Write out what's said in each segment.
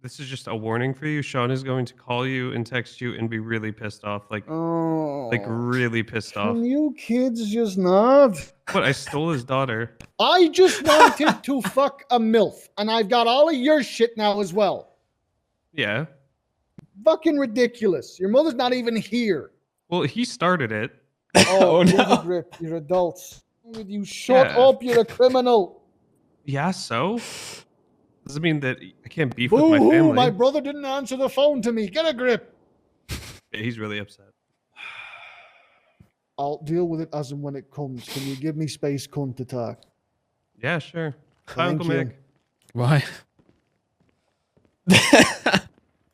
This is just a warning for you. Sean is going to call you and text you and be really pissed off. Like Oh, really pissed off. can you kids just not? What? I stole his daughter. I just wanted to fuck a MILF, and I've got all of your shit now as well. Yeah. Fucking ridiculous. Your mother's not even here. Well, he started it. Oh, no. Grip, you're adults. Would you shut up? You're a criminal. Yeah, so? Doesn't mean that I can't beef with Boo-hoo, my family. my brother didn't answer the phone to me. Get a grip. Yeah, he's really upset. I'll deal with it as and when it comes. Can you give me space, cunt, to talk? Yeah, sure. Bye, Thank Uncle you. Mick. Why?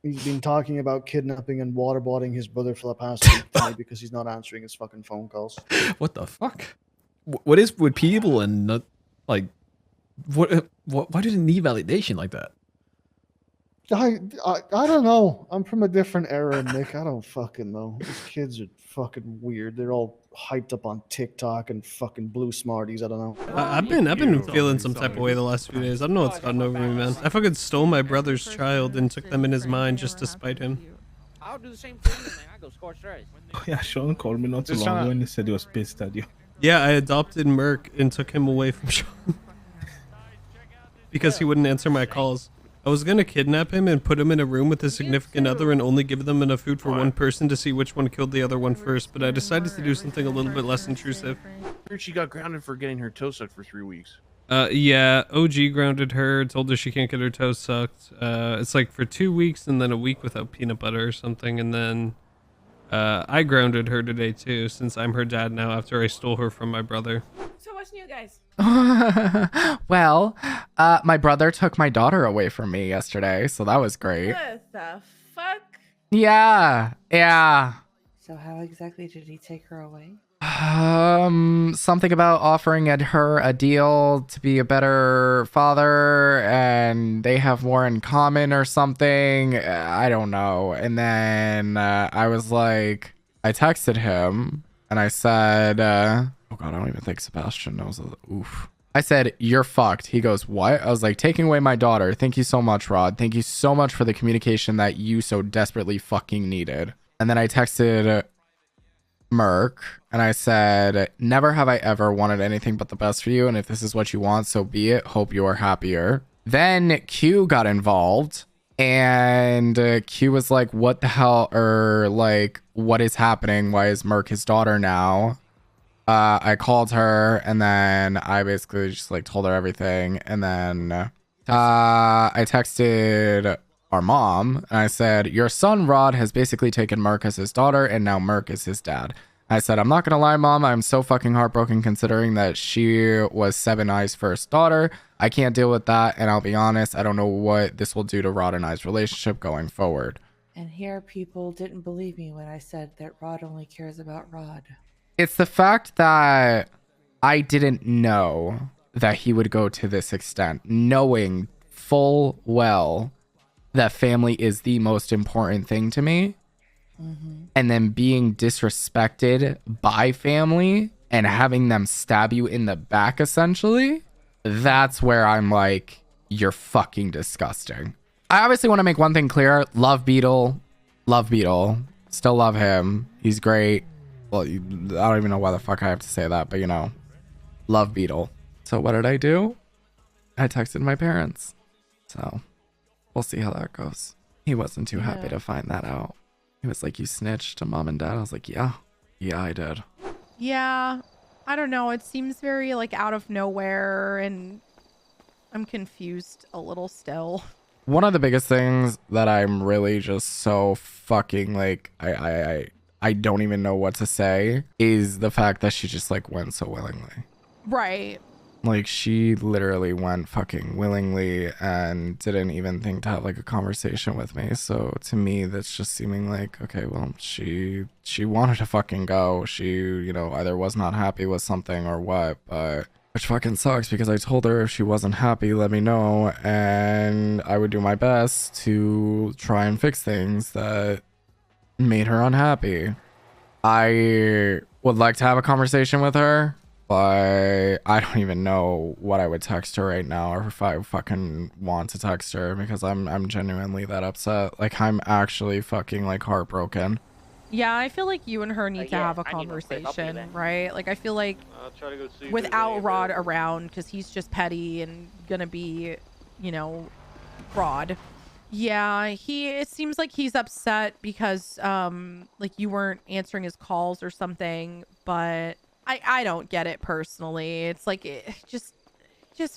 He's been talking about kidnapping and waterboarding his brother for the past week to me because he's not answering his fucking phone calls. What the fuck? What is with people and not like what? Why did it need validation like that? I don't know. I'm from a different era, Nick. I don't fucking know. These kids are fucking weird. They're all hyped up on TikTok and fucking blue smarties. I don't know. I've been feeling some type of way the last few days. I don't know what's gotten over me, man. I fucking stole my brother's child and took them in his mind just to spite him. I'll do the same thing, man. I go scorched earth. Oh, yeah, Sean called me not too long ago and he said he was pissed at you. Yeah, I adopted Merc and took him away from Sean because he wouldn't answer my calls. I was gonna kidnap him and put him in a room with his significant other and only give them enough food for one person to see which one killed the other one first, but I decided to do something a little bit less intrusive. I heard she got grounded for getting her toe sucked for 3 weeks. Yeah, OG grounded her, told her she can't get her toes sucked. It's like for 2 weeks and then a week without peanut butter or something, and then I grounded her today too, since I'm her dad now after I stole her from my brother. So what's new, guys? Well, my brother took my daughter away from me yesterday, so that was great. What the fuck? Yeah. So how exactly did he take her away? Something about offering her a deal to be a better father, and they have more in common or something. I don't know. And then I was like, I texted him and I said, oh God, I don't even think Sebastian knows. Oof. I said, you're fucked. He goes, what? I was like, taking away my daughter. Thank you so much, Rod. Thank you so much for the communication that you so desperately fucking needed. And then I texted Merc and I said, never have I ever wanted anything but the best for you, and if this is what you want, so be it. Hope you are happier. Then Q got involved and Q was like, what the hell, or like, what is happening? Why is Merc his daughter now? I called her and then I basically just like told her everything, and then I texted our mom and I said, your son Rod has basically taken Merc as his daughter and now Merc is his dad. I said, I'm not gonna lie, Mom, I'm so fucking heartbroken considering that she was Seven Eye's first daughter. I can't deal with that, and I'll be honest, I don't know what this will do to Rod and I's relationship going forward. And here people didn't believe me when I said that Rod only cares about Rod. It's the fact that I didn't know that he would go to this extent, knowing full well that family is the most important thing to me. And then being disrespected by family and having them stab you in the back, essentially, that's where I'm like, you're fucking disgusting. I obviously want to make one thing clear. Love Beetle. Still love him. He's great. Well, I don't even know why the fuck I have to say that, but you know, love Beetle. So what did I do? I texted my parents. So we'll see how that goes. He wasn't too happy to find that out. He was like, you snitched to Mom and Dad? I was like, yeah, I did. Yeah, I don't know. It seems very like out of nowhere and I'm confused a little still. One of the biggest things that I'm really just so fucking like, I don't even know what to say is the fact that she just like went so willingly. Right. Like she literally went fucking willingly and didn't even think to have like a conversation with me. So to me, that's just seeming like, okay, well, she wanted to fucking go. She, you know, either was not happy with something or what, but which fucking sucks because I told her if she wasn't happy, let me know. And I would do my best to try and fix things that made her unhappy. I would like to have a conversation with her. but I don't even know what I would text her right now, or if I fucking want to text her, because I'm genuinely that upset. Like, I'm actually fucking like heartbroken. Yeah, I feel like you and her need to yeah, have a I need to play up conversation, then. right? Like, I feel like I'll try to go see if without there's any Rod available. around, because he's just petty and gonna be, you know, Rod. Yeah, it seems like he's upset because like you weren't answering his calls or something, but I don't get it personally. It's like just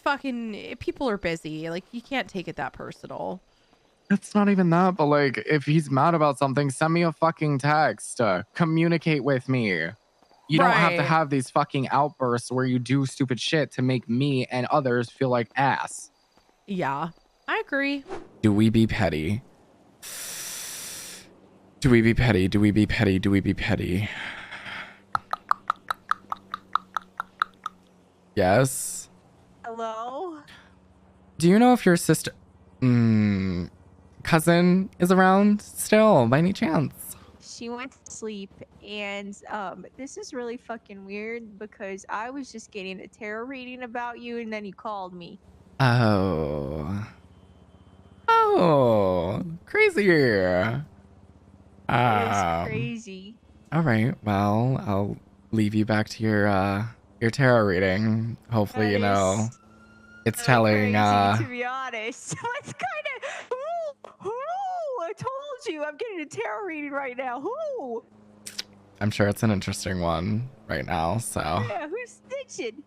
fucking people are busy. Like, you can't take it that personal. It's not even that, but like, if he's mad about something, send me a fucking text. Communicate with me. You don't have to Right. have these fucking outbursts where you do stupid shit to make me and others feel like ass. Yeah, I agree. Do we be petty? Do we be petty? Do we be petty? Do we be petty? Yes. Hello? Do you know if your sister, cousin is around still by any chance? She went to sleep, and this is really fucking weird because I was just getting a tarot reading about you, and then you called me. Oh, crazy. It was crazy. All right. Well, I'll leave you back to your tarot reading. Hopefully, you know, it's telling. Crazy, to be honest. It's kind of who? I told you I'm getting a tarot reading right now. Who? I'm sure it's an interesting one right now. So Yeah, who's snitching?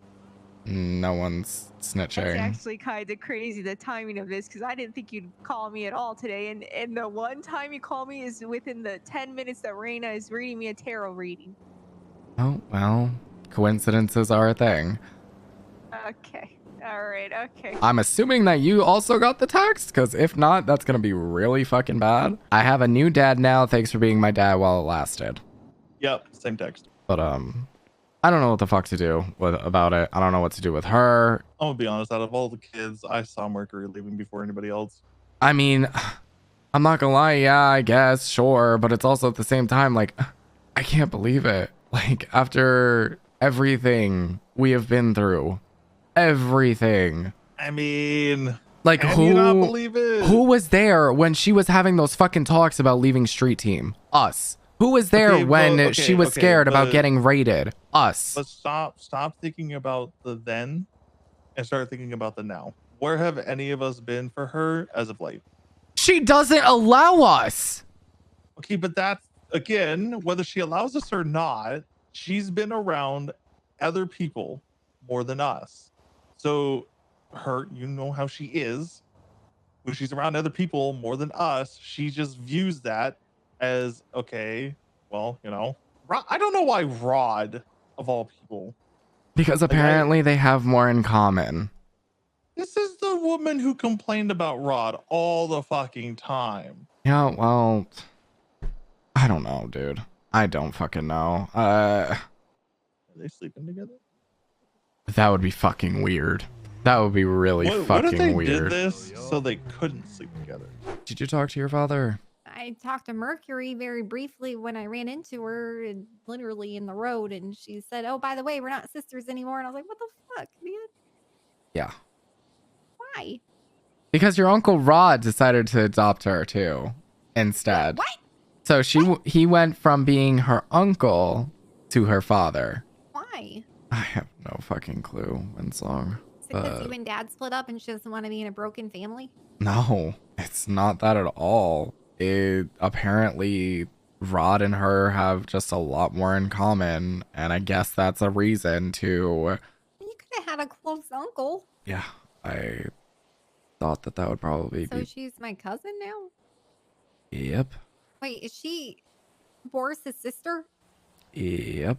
no one's snitching. It's actually kind of crazy, the timing of this, because I didn't think you'd call me at all today. And the one time you call me is within the 10 minutes that Reina is reading me a tarot reading. Oh, well, coincidences are a thing. Okay. All right. Okay. I'm assuming that you also got the text, because if not, that's going to be really fucking bad. I have a new dad now. Thanks for being my dad while it lasted. Yep, same text. But, I don't know what the fuck to do about it. I don't know what to do with her. I'm gonna be honest, out of all the kids, I saw Mercury leaving before anybody else. I mean, I'm not gonna lie, yeah, I guess, sure, but it's also at the same time, like, I can't believe it. Like, after everything we have been through, everything. I mean, like, can you not believe it? who was there when she was having those fucking talks about leaving Street Team? Us. Who was there Okay, when well, she was scared about but- getting raided? Us. But stop thinking about the then and start thinking about the now. Where have any of us been for her as of late? She doesn't allow us. Okay, but that's, again, whether she allows us or not, she's been around other people more than us. So her, you know how she is. When she's around other people more than us, she just views that as, okay, well, you know, I don't know why Rod, of all people. Because apparently they have more in common. This is the woman who complained about Rod all the fucking time. Yeah, well, I don't know, dude. I don't fucking know. Are they sleeping together? That would be fucking weird. That would be really What fucking if they weird. did this so they couldn't sleep together? Did you talk to your father? I talked to Mercury very briefly when I ran into her, literally in the road, and she said, "Oh, by the way, we're not sisters anymore." And I was like, "What the fuck, man? Yeah. Why?" Because your Uncle Rod decided to adopt her too, instead. What? So he went from being her uncle to her father. Why? I have no fucking clue, Windsong. Is it because you and Dad split up and she doesn't want to be in a broken family? No, it's not that at all. It apparently Rod and her have just a lot more in common, and I guess that's a reason to. You could have had a close uncle. Yeah, I thought that would probably So be. she's my cousin now? Yep. Wait, is she Boris's sister? Yep.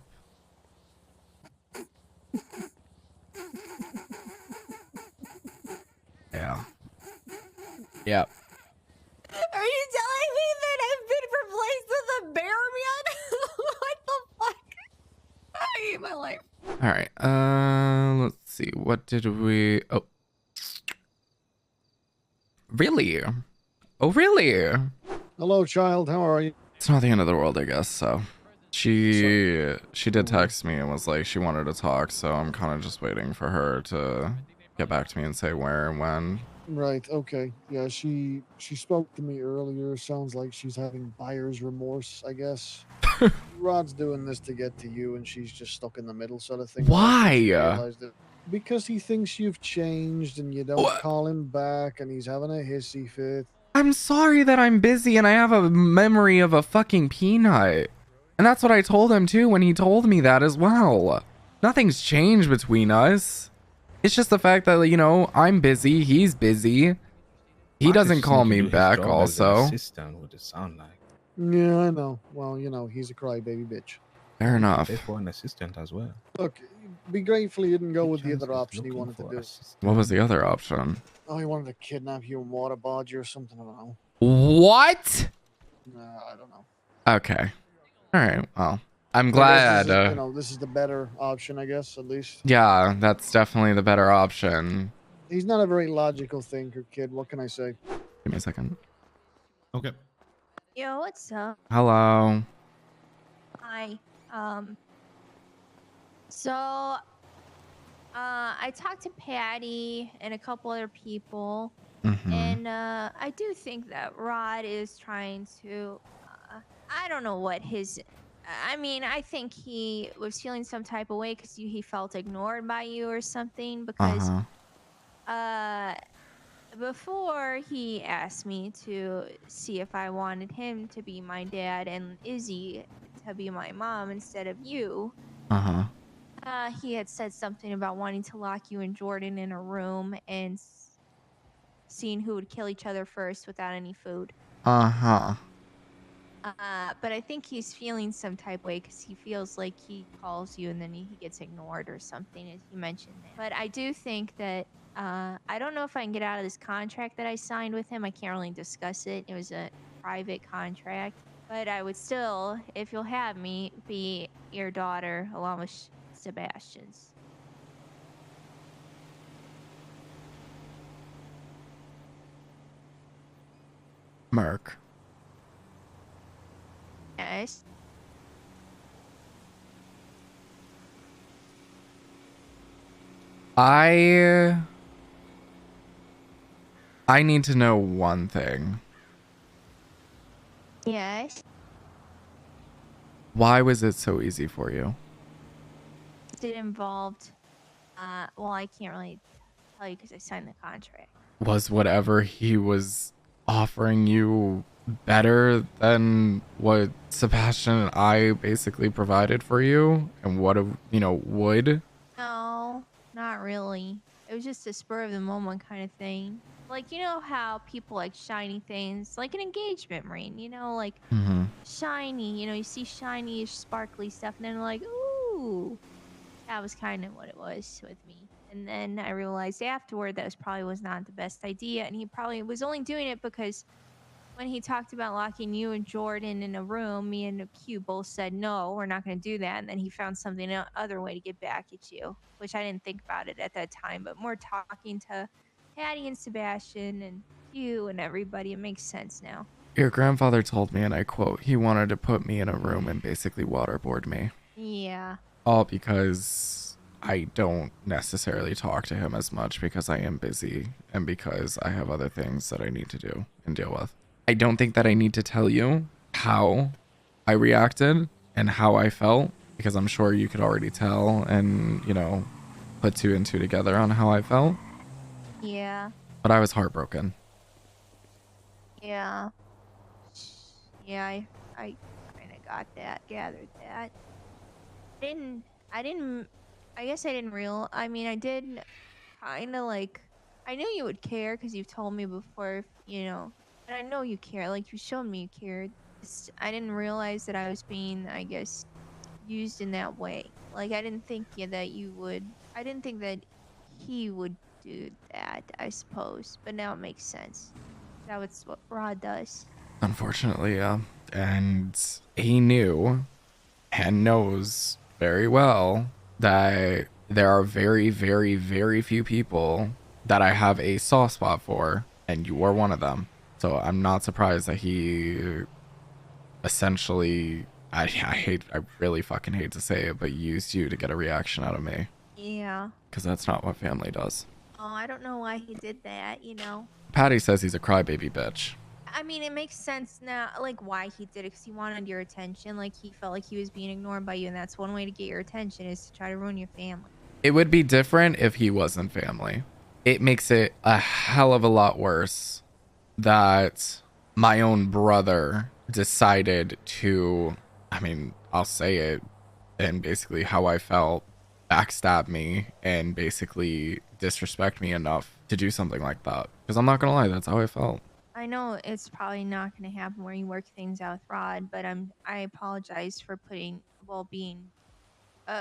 Yeah. Yep. Are you telling me that I've been replaced with a bear man? What the fuck? I hate my life. All right. Let's see. What did we? Oh. Really? Oh, really? Hello, child. How are you? It's not the end of the world, I guess. So. She did text me and was like she wanted to talk, so I'm kind of just waiting for her to get back to me and say where and when. Right. Okay. Yeah. She spoke to me earlier. Sounds like she's having buyer's remorse. I guess. Rod's doing this to get to you, and she's just stuck in the middle, sort of thing. Why? Because he thinks you've changed, and you don't call him back, and he's having a hissy fit. I'm sorry that I'm busy and I have a memory of a fucking peanut. And that's what I told him too when he told me that as well. Nothing's changed between us. It's just the fact that, you know, I'm busy, he's busy. He doesn't call me back also. Assistant, it sound like. Yeah, I know. Well, you know, he's a crybaby bitch. Fair enough. They for an assistant as well. Look, be grateful he didn't go with the other option he wanted to do. What was the other option? Oh, he wanted to kidnap you and waterboard you or something. I don't know. What? I don't know. Okay. All right. Well, I'm I guess glad. This is, you know, this is the better option, I guess, at least. Yeah, that's definitely the better option. He's not a very logical thinker, kid. What can I say? Give me a second. Okay. Yo, what's up? Hello. Hi. So, I talked to Paddy and a couple other people, and I do think that Rod is trying to. I don't know what his. I mean, I think he was feeling some type of way because he felt ignored by you or something. Because, before he asked me to see if I wanted him to be my dad and Izzy to be my mom instead of you. He had said something about wanting to lock you and Jordan in a room and seeing who would kill each other first without any food. But I think he's feeling some type of way because he feels like he calls you and then he gets ignored or something, as you mentioned that. But I do think that I don't know if I can get out of this contract that I signed with him. I can't really discuss it. It was a private contract. But I would still, if you'll have me, be your daughter along with Sebastian's. Merc. Yes. I need to know one thing. Yes. Why was it so easy for you? It involved, well, I can't really tell you because I signed the contract. Was whatever he was offering you better than what Sebastian and I basically provided for you and what would? No, not really. It was just a spur of the moment kind of thing. Like, you know how people like shiny things, like an engagement ring, you know, like shiny, you know, you see shiny, sparkly stuff and then like, ooh. That was kind of what it was with me. And then I realized afterward that was not the best idea. And he probably was only doing it because when he talked about locking you and Jordan in a room, me and Q both said, no, we're not going to do that. And then he found something other way to get back at you, which I didn't think about it at that time. But more talking to Paddy and Sebastian and Q and everybody, it makes sense now. Your grandfather told me, and I quote, he wanted to put me in a room and basically waterboard me. Yeah. All because I don't necessarily talk to him as much because I am busy and because I have other things that I need to do and deal with. I don't think that I need to tell you how I reacted and how I felt because I'm sure you could already tell and, you know, put two and two together on how I felt. Yeah. But I was heartbroken. Yeah. Yeah, I kind of gathered that. I guess I didn't I mean, I did kind of like, I knew you would care because you've told me before, you know, and I know you care, like you showed me you cared. I didn't realize that I was being, I guess, used in that way. Like, I didn't think that he would do that, I suppose, but now it makes sense. That's what Rod does. Unfortunately, yeah. And he knew and knows very well that there are very, very, very few people that I have a soft spot for, and you are one of them. So I'm not surprised that he essentially I really fucking hate to say it, but used you to get a reaction out of me. Yeah. Because that's not what family does. Oh, I don't know why he did that, you know. Paddy says he's a crybaby bitch. I mean, it makes sense now, like, why he did it, because he wanted your attention. Like, he felt like he was being ignored by you, and that's one way to get your attention, is to try to ruin your family. It would be different if he wasn't family. It makes it a hell of a lot worse that my own brother decided to, I mean, I'll say it, and basically how I felt, backstab me and basically disrespect me enough to do something like that. Because I'm not gonna lie, that's how I felt. I know it's probably not going to happen where you work things out with Rod, but I apologize for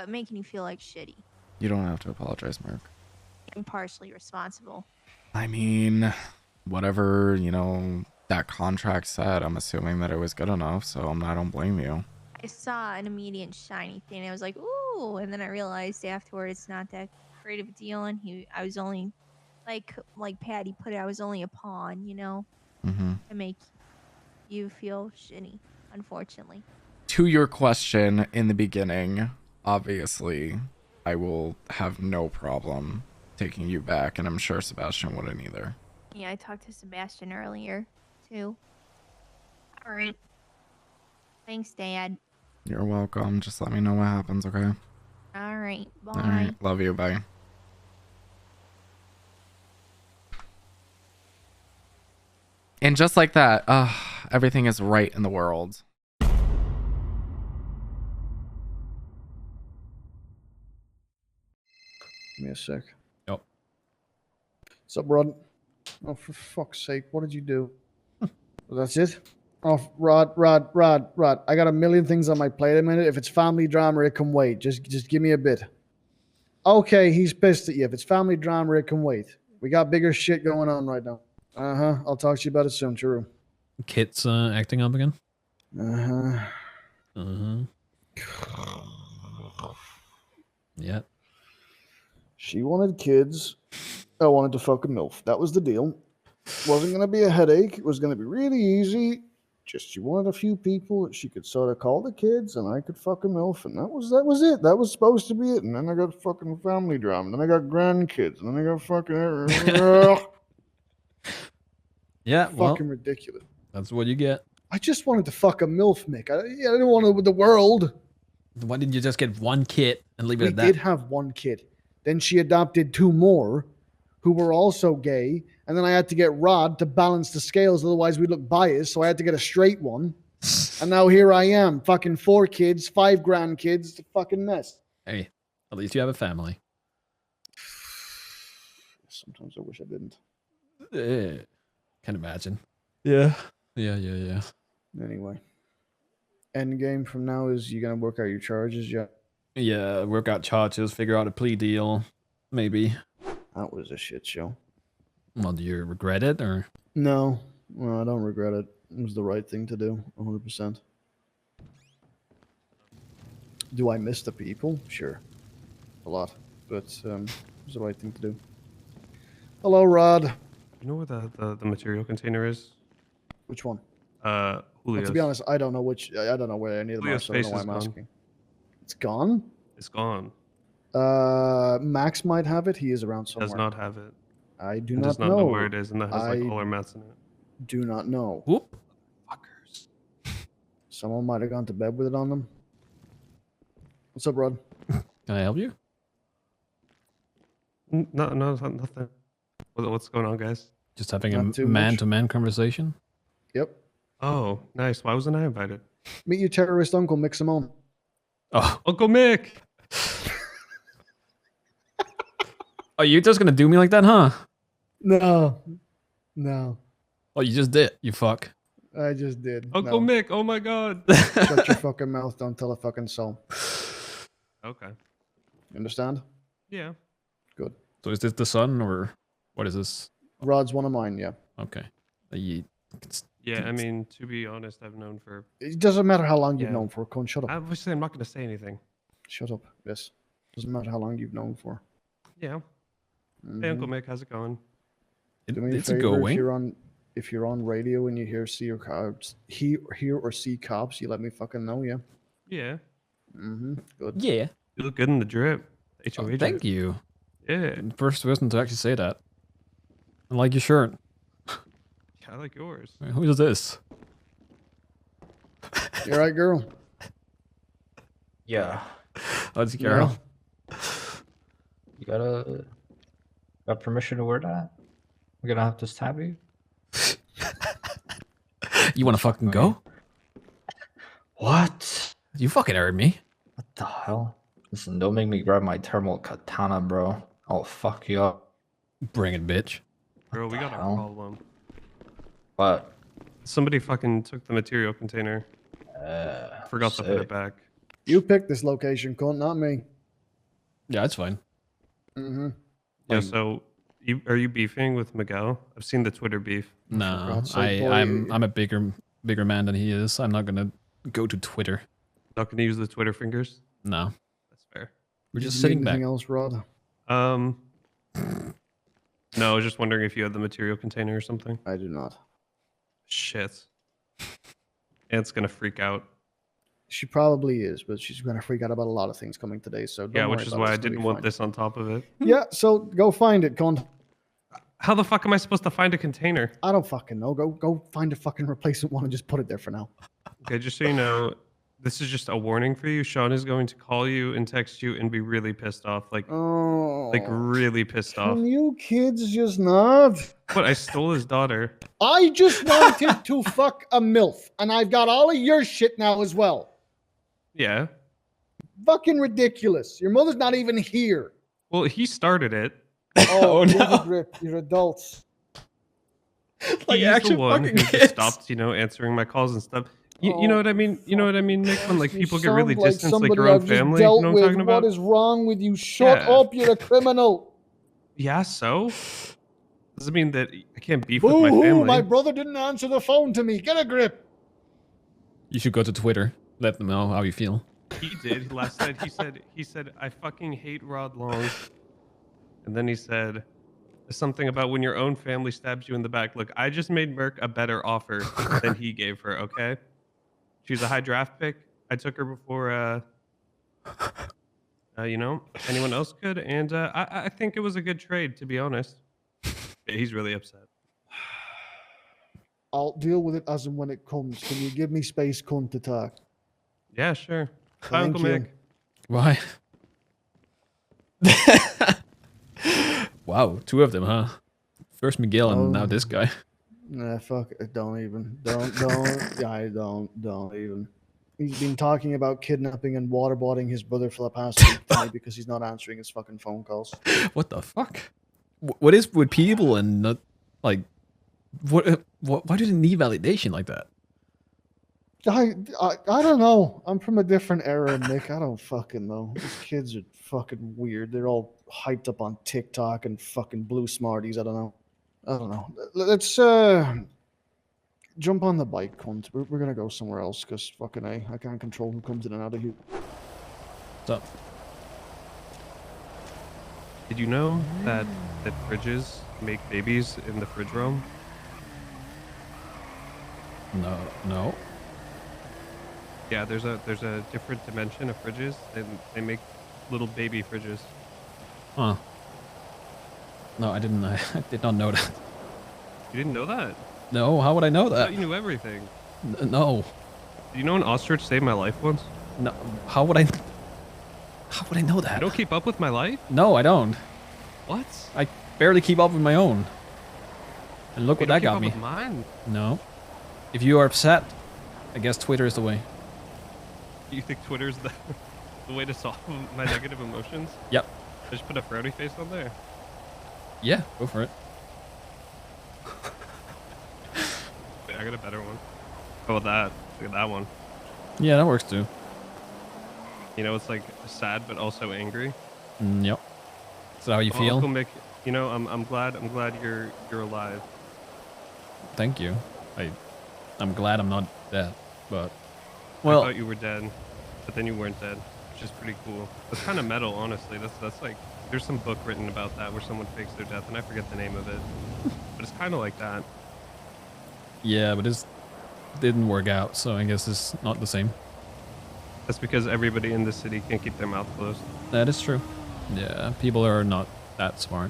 making you feel like shitty. You don't have to apologize, Mark. I'm partially responsible. I mean, whatever, you know, that contract said, I'm assuming that it was good enough, so I don't blame you. I saw an immediate shiny thing. I was like, ooh, and then I realized afterward it's not that great of a deal, and I was only, like Paddy put it, I was only a pawn, you know, to make you feel shitty, unfortunately. To your question in the beginning, obviously, I will have no problem taking you back, and I'm sure Sebastian wouldn't either. Yeah, I talked to Sebastian earlier, too. All right. Thanks, Dad. You're welcome. Just let me know what happens, okay? All right. Bye. All right. Love you. Bye. And just like that, everything is right in the world. Give me a sec. Yep. What's up, Rod? Oh, for fuck's sake, what did you do? That's it? Oh, Rod. I got a million things on my plate a minute. If it's family drama, it can wait. Just give me a bit. Okay, he's pissed at you. If it's family drama, it can wait. We got bigger shit going on right now. I'll talk to you about it soon, True. Kit's acting up again? Yeah. She wanted kids. I wanted to fuck a MILF. That was the deal. Wasn't going to be a headache. It was going to be really easy. Just she wanted a few people that she could sort of call the kids, and I could fuck a MILF, and that was it. That was supposed to be it. And then I got fucking family drama. Then I got grandkids. And then I got fucking... Yeah, well, fucking ridiculous. That's what you get. I just wanted to fuck a MILF, Mick. I didn't want it with the world. Why didn't you just get one kid and leave it We at that? did have one kid. Then she adopted two more who were also gay. And then I had to get Rod to balance the scales. Otherwise, we'd look biased. So I had to get a straight one. And now here I am. Fucking 4 kids, 5 grandkids. It's a fucking mess. Hey, at least you have a family. Sometimes I wish I didn't. Can imagine. Yeah. Yeah. Anyway. End game from now is you going to work out your charges yet? Yeah, work out charges, figure out a plea deal, maybe. That was a shit show. Well, do you regret it, or? No, I don't regret it. It was the right thing to do, 100%. Do I miss the people? Sure. A lot. But it was the right thing to do. Hello, Rod. You know where the material container is? Which one? Julio's. Well, to be honest, I don't know I don't know where any of them are, Julio's so I don't know why face I'm is asking. It's gone? It's gone. Max might have it. He is around somewhere. Does not have it. I do He not does not know. know where it is, and that has like I all our mats in it. do not know. Whoop. Fuckers. Someone might have gone to bed with it on them. What's up, Rod? Can I help you? No, nothing. What's going on, guys? Just having Not a too much. man-to-man conversation? Yep. Oh, nice. Why wasn't I invited? Meet your terrorist uncle, Mick Simone. Oh, Uncle Mick. oh, you're just gonna do me like that, huh? No. Oh, you just did, you fuck. I just did. Uncle No. Mick. Oh my God. Shut your fucking mouth. Don't tell a fucking soul. Okay. You understand? Yeah. Good. So is this the son, or what is this? Rod's one of mine, yeah. Okay. Yeah, I mean, to be honest, I've known for... It doesn't matter how long you've Yeah. known for. Con, shut up. Obviously, I'm not going to say anything. Shut up. Yes. Doesn't matter how long you've known for. Yeah. Mhm. Hey, Uncle Mick, how's it going? Do me a It's favor, going. if you're on radio and you hear or see cops, you let me fucking know, yeah. Yeah. Good. Yeah. You look good in the drip. HOA drip. Thank you. Yeah. First person to actually say that. I like your shirt. I like yours. Wait, who is this? You all right, girl? Yeah. Oh, it's Carol. You got permission to wear that? We're gonna have to stab you? You wanna fucking go? What? You fucking heard me. What the hell? Listen, don't make me grab my thermal katana, bro. I'll fuck you up. Bring it, bitch. Bro, we got a hell? problem. What? Somebody fucking took the material container. Forgot to put it sick. back. You picked this location, cunt, not me. Yeah, it's fine. Mm-hmm. Yeah, so are you beefing with Miguel? I've seen the Twitter beef. No, God's sake, boy. I'm a bigger man than he is. I'm not gonna go to Twitter. Not gonna use the Twitter fingers? No. That's fair. We're Did just you sitting need back. anything else, Rod? No, I was just wondering if you had the material container or something. I do not. Shit. Aunt's gonna freak out. She probably is, but she's gonna freak out about a lot of things coming today. So don't Yeah, worry which is about it. why I It's gonna didn't be want fine. this on top of it. Yeah, so go find it, cunt. How the fuck am I supposed to find a container? I don't fucking know. Go find a fucking replacement one and just put it there for now. Okay, just so you know, this is just a warning for you. Sean is going to call you and text you and be really pissed off. Like really pissed off. Can you kids just not? But I stole his daughter. I just wanted to fuck a MILF, and I've got all of your shit now as well. Yeah. Fucking ridiculous. Your mother's not even here. Well, he started it. Oh, no. no. Grip. You're adults. Like, He's actual the one who fucking just kids. stopped, answering my calls and stuff. You know what I mean? You know what I mean, Nick? When like You people get really sound like distant, like somebody your own I've just family. You dealt know what with. I'm talking about? What is wrong with you? Shut Yeah. up. You're a criminal. Yeah, so? Doesn't mean that I can't beef with my Boo-hoo, family. my brother didn't answer the phone to me. Get a grip. You should go to Twitter. Let them know how you feel. He did. Last night he said I fucking hate Rod Long. And then he said something about when your own family stabs you in the back. Look, I just made Merc a better offer than he gave her, okay? She was a high draft pick. I took her before anyone else could, and I think it was a good trade, to be honest. Yeah, he's really upset. I'll deal with it as and when it comes. Can you give me space, cunt, to talk? Yeah, sure. Bye, Thank Uncle you. Mick. Why? Wow, two of them, huh? First Miguel and now this guy. Nah, fuck it. Don't even. Don't. I don't even. He's been talking about kidnapping and waterboarding his brother for the past week to me because he's not answering his fucking phone calls. What the fuck? What is with people and not like what? Why do they need validation like that? I don't know. I'm from a different era, Nick. I don't fucking know. These kids are fucking weird. They're all hyped up on TikTok and fucking blue smarties. I don't know. Let's jump on the bike, cunt. We're gonna go somewhere else because fucking I can't control who comes in and out of here. What's up? Did you know that fridges make babies in the fridge realm? No. Yeah, there's a different dimension of fridges, and they make little baby fridges. Huh. No, I didn't. I did not know that. You didn't know that? No, how would I know I that? thought you knew everything. No. Did you know an ostrich saved my life once? No. How would I know that? You don't keep up with my life? No, I don't. What? I barely keep up with my own. And look You what that don't got keep me. up with mine. No. If you are upset, I guess Twitter is the way. You think Twitter's the way to solve my negative emotions? Yep. I just put a frowny face on there. Yeah, go for it. Wait, I got a better one. How about that? Look at that one. Yeah, that works too. You know, it's like sad but also angry. Yep. Is that how you Well, feel? Uncle Mick, you know, I'm glad you're alive. Thank you. I'm glad I'm not dead, but I well, thought you were dead, but then you weren't dead, which is pretty cool. That's kind of metal, honestly. That's like there's some book written about that where someone fakes their death, and I forget the name of it, but it's kind of like that. yeah, but this didn't work out, so I guess it's not the same. That's because everybody in the city can't keep their mouth closed. That is true. Yeah, people are not that smart.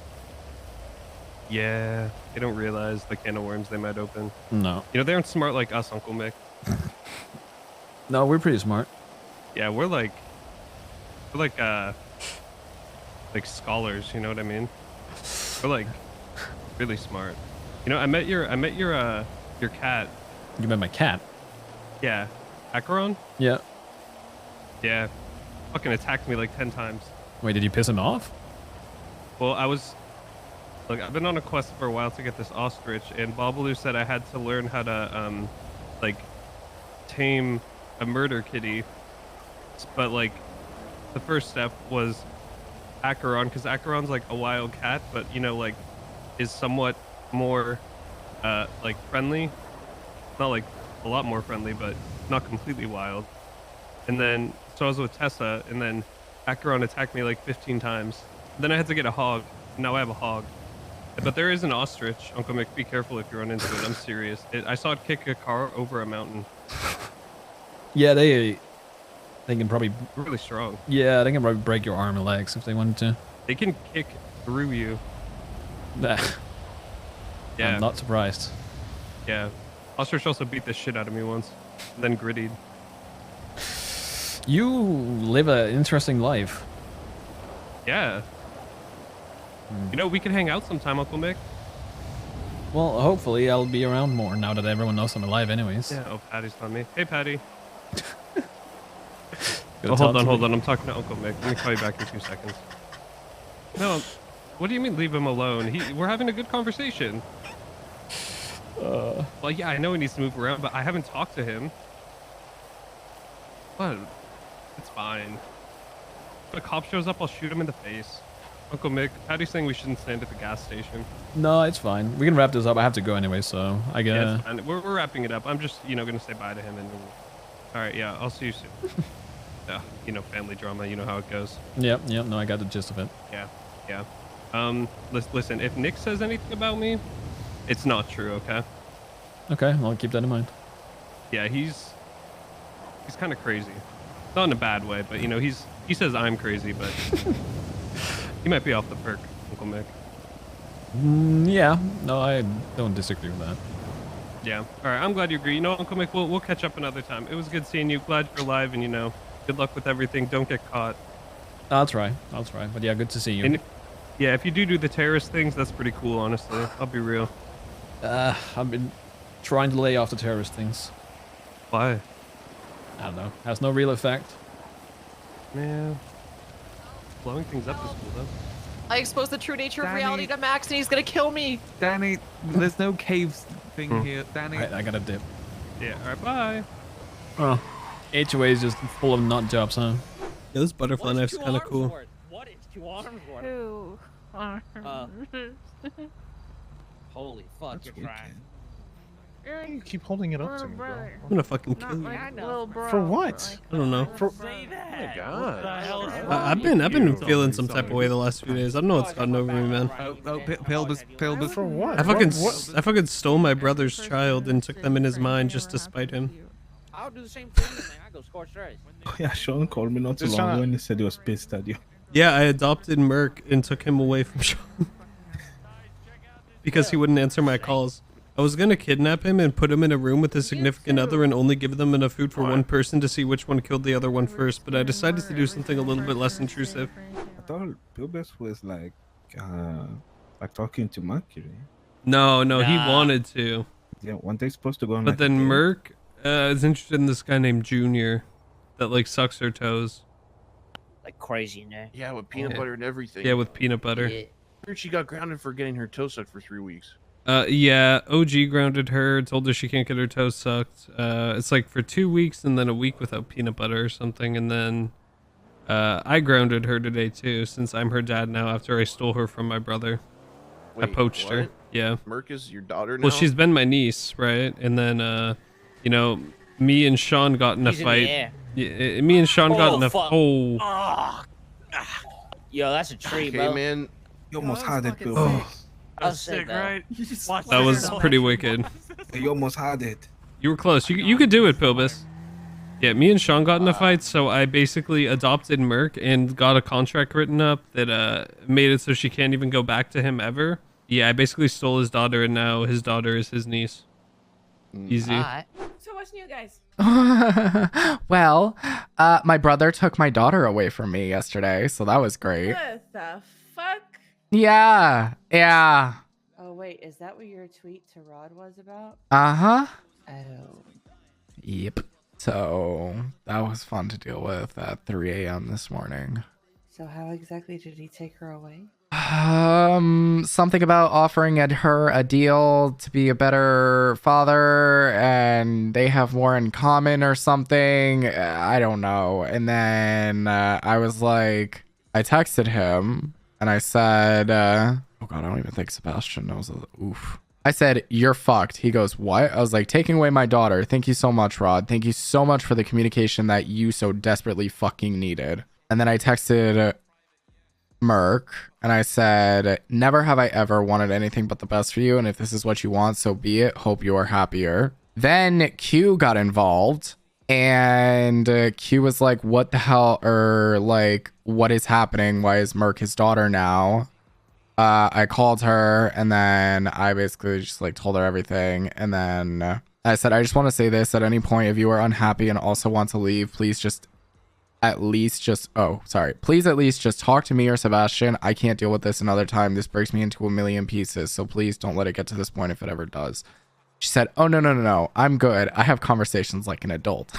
Yeah, they don't realize the can of worms they might open. No. You know, they aren't smart like us, Uncle Mick. No, we're pretty smart. Yeah, we're like scholars, you know what I mean? We're like really smart. You know, I met your cat. You met my cat? Yeah. Acheron? Yeah. Yeah. Fucking attacked me like 10 times. Wait, did you piss him off? Well, look, I've been on a quest for a while to get this ostrich, and Babalu said I had to learn how to, like, tame a murder kitty. But, like, the first step was Acheron, because Acheron's, like, a wild cat, but, you know, like, is somewhat more, like, friendly. Not, like, a lot more friendly, but not completely wild. And then, so I was with Tessa, and then Acheron attacked me, like, 15 times. Then I had to get a hog. Now I have a hog. But there is an ostrich. Uncle Mick, be careful if you run into it. I'm serious. I saw it kick a car over a mountain. Yeah, they can probably... Really strong. Yeah, they can probably break your arm and legs if they wanted to. They can kick through you. Yeah. I'm not surprised. Yeah. Ostrich also beat the shit out of me once. Then grittied. You live an interesting life. Yeah. You know, we can hang out sometime, Uncle Mick. Well, hopefully I'll be around more now that everyone knows I'm alive anyways. Yeah. Oh, Paddy's on me. Hey, Paddy. Gonna hold talk on. to me? I'm talking to Uncle Mick. Let me call you back in 2 seconds. No, what do you mean leave him alone? We're having a good conversation. Well, yeah, I know he needs to move around, but I haven't talked to him. What? It's fine. If a cop shows up, I'll shoot him in the face. Uncle Mick, Paddy's saying we shouldn't stand at the gas station. No, it's fine. We can wrap this up. I have to go anyway, so I guess. Yeah, it's fine. We're wrapping it up. I'm just, you know, gonna say bye to him and. All right, yeah, I'll see you soon. Yeah, you know, family drama. You know how it goes. Yep. No, I got the gist of it. Yeah. Listen, if Nick says anything about me, it's not true, okay? Okay, I'll keep that in mind. Yeah, he's kind of crazy. Not in a bad way, but you know, he says I'm crazy, but he might be off the perk, Uncle Mick. Yeah, no, I don't disagree with that. Yeah. All right, I'm glad you agree. You know, Uncle Mick, we'll catch up another time. It was good seeing you. Glad you're alive, and you know, good luck with everything. Don't get caught. I'll try. But yeah, good to see you. And if you do the terrorist things, that's pretty cool, honestly. I'll be real. I've been trying to lay off the terrorist things. Why? I don't know. Has no real effect. Man, blowing things up is cool though. I exposed the true nature of Danny. reality to Max, and he's gonna kill me. Danny, there's no caves thing here. Danny. I gotta dip. Yeah. All right. Bye. Oh, HOA is just full of nut jobs, huh? Yeah, this butterfly knife's kind of cool. What is 2 arms worth? Who? Holy fuck, you're trying. You keep holding it up to me, bro. I'm gonna fucking kill you. For what? I don't know. Say that. Oh my god. I've been feeling some type of way the last few days. I don't know what's gotten over me, man. Pilbus. For what? I fucking stole my brother's child and took them in his mind just to spite him. I'll do the same thing, man. I go scorched earth. Yeah, Sean called me not too long ago and he said he was pissed at you. Yeah, I adopted Merc and took him away from Sean because he wouldn't answer my calls. I was gonna kidnap him and put him in a room with his significant other and only give them enough food for one person to see which one killed the other one first, but I decided to do something a little bit less intrusive. I thought Pilbus was like talking to Mercury. No, he wanted to. Yeah, one day supposed to go on. But then Merc is interested in this guy named Junior that like sucks her toes. Like crazy, you know? Yeah, with peanut butter and everything. Yeah, with peanut butter. Yeah. I heard she got grounded for getting her toes sucked for 3 weeks. Yeah, OG grounded her, told her she can't get her toes sucked. It's like for 2 weeks and then a week without peanut butter or something. And then I grounded her today too, since I'm her dad now after I stole her from my brother. Wait, I poached her. what? Yeah. Merc is your daughter now? Well, she's been my niece, right? And then, you know, me and Sean got in a He's in fight. the air. Yeah, me and Sean got in a fuck. Yo, that's a tree, Okay, bro. man. You almost had it, Pilbus. Oh, That's sick, right? that was pretty wicked. You almost had it. You were close. You could do it, Pilbus. Yeah, me and Sean got in a fight, so I basically adopted Merc and got a contract written up that made it so she can't even go back to him ever. Yeah, I basically stole his daughter, and now his daughter is his niece. Easy. So what's new, guys? Well, my brother took my daughter away from me yesterday, so that was great. What the fuck? Yeah. Oh wait, is that what your tweet to Rod was about? Uh-huh. Oh. Yep. So that was fun to deal with at 3 a.m. this morning. So how exactly did he take her away? Something about offering her a deal to be a better father, and they have more in common or something. I don't know. And then I was like, I texted him and I said, oh God, I don't even think Sebastian knows. Oof. I said, you're fucked. He goes, what? I was like, taking away my daughter. Thank you so much, Rod. Thank you so much for the communication that you so desperately fucking needed. And then I texted Merc and I said, never have I ever wanted anything but the best for you, and if this is what you want, so be it. Hope you are happier. Then Q got involved and Q was like, what the hell, or like, what is happening? Why is Merc his daughter now? I called her and then I basically just like told her everything, and then I said, I just want to say this: at any point if you are unhappy and also want to leave, please at least just talk to me or Sebastian. I can't deal with this another time. This breaks me into a million pieces, so please don't let it get to this point if it ever does. She said, oh no, I'm good. I have conversations like an adult.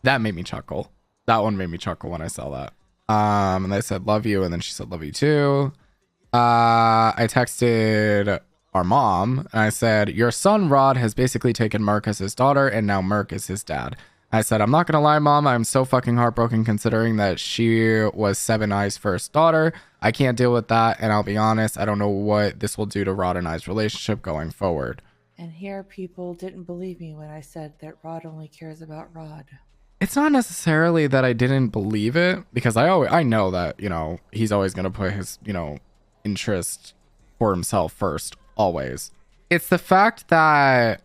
That made me chuckle. That one made me chuckle when I saw that. And I said, love you, and then she said, love you too. I texted our mom and I said, your son Rod has basically taken Merc as his daughter, and now Merc is his dad. I said, I'm not gonna lie, Mom, I'm so fucking heartbroken considering that she was Seven Eye's first daughter. I can't deal with that, and I'll be honest, I don't know what this will do to Rod and I's relationship going forward. And here people didn't believe me when I said that Rod only cares about Rod. It's not necessarily that I didn't believe it, because I know that, you know, he's always gonna put his, you know, interest for himself first, always. It's the fact that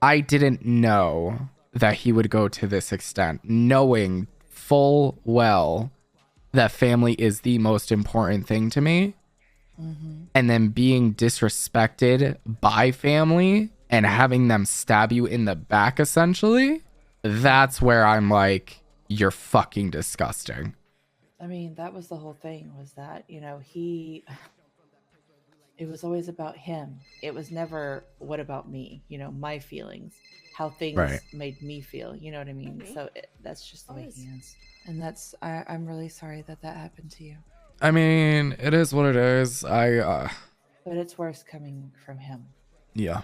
I didn't know that he would go to this extent, knowing full well that family is the most important thing to me, and then being disrespected by family and having them stab you in the back, essentially. That's where I'm like, you're fucking disgusting. I mean, that was the whole thing, was that, you know, it was always about him. It was never, what about me? You know, my feelings, how things made me feel. You know what I mean? So that's just the way he is. And I'm really sorry that happened to you. I mean, it is what it is. But it's worse coming from him. Yeah.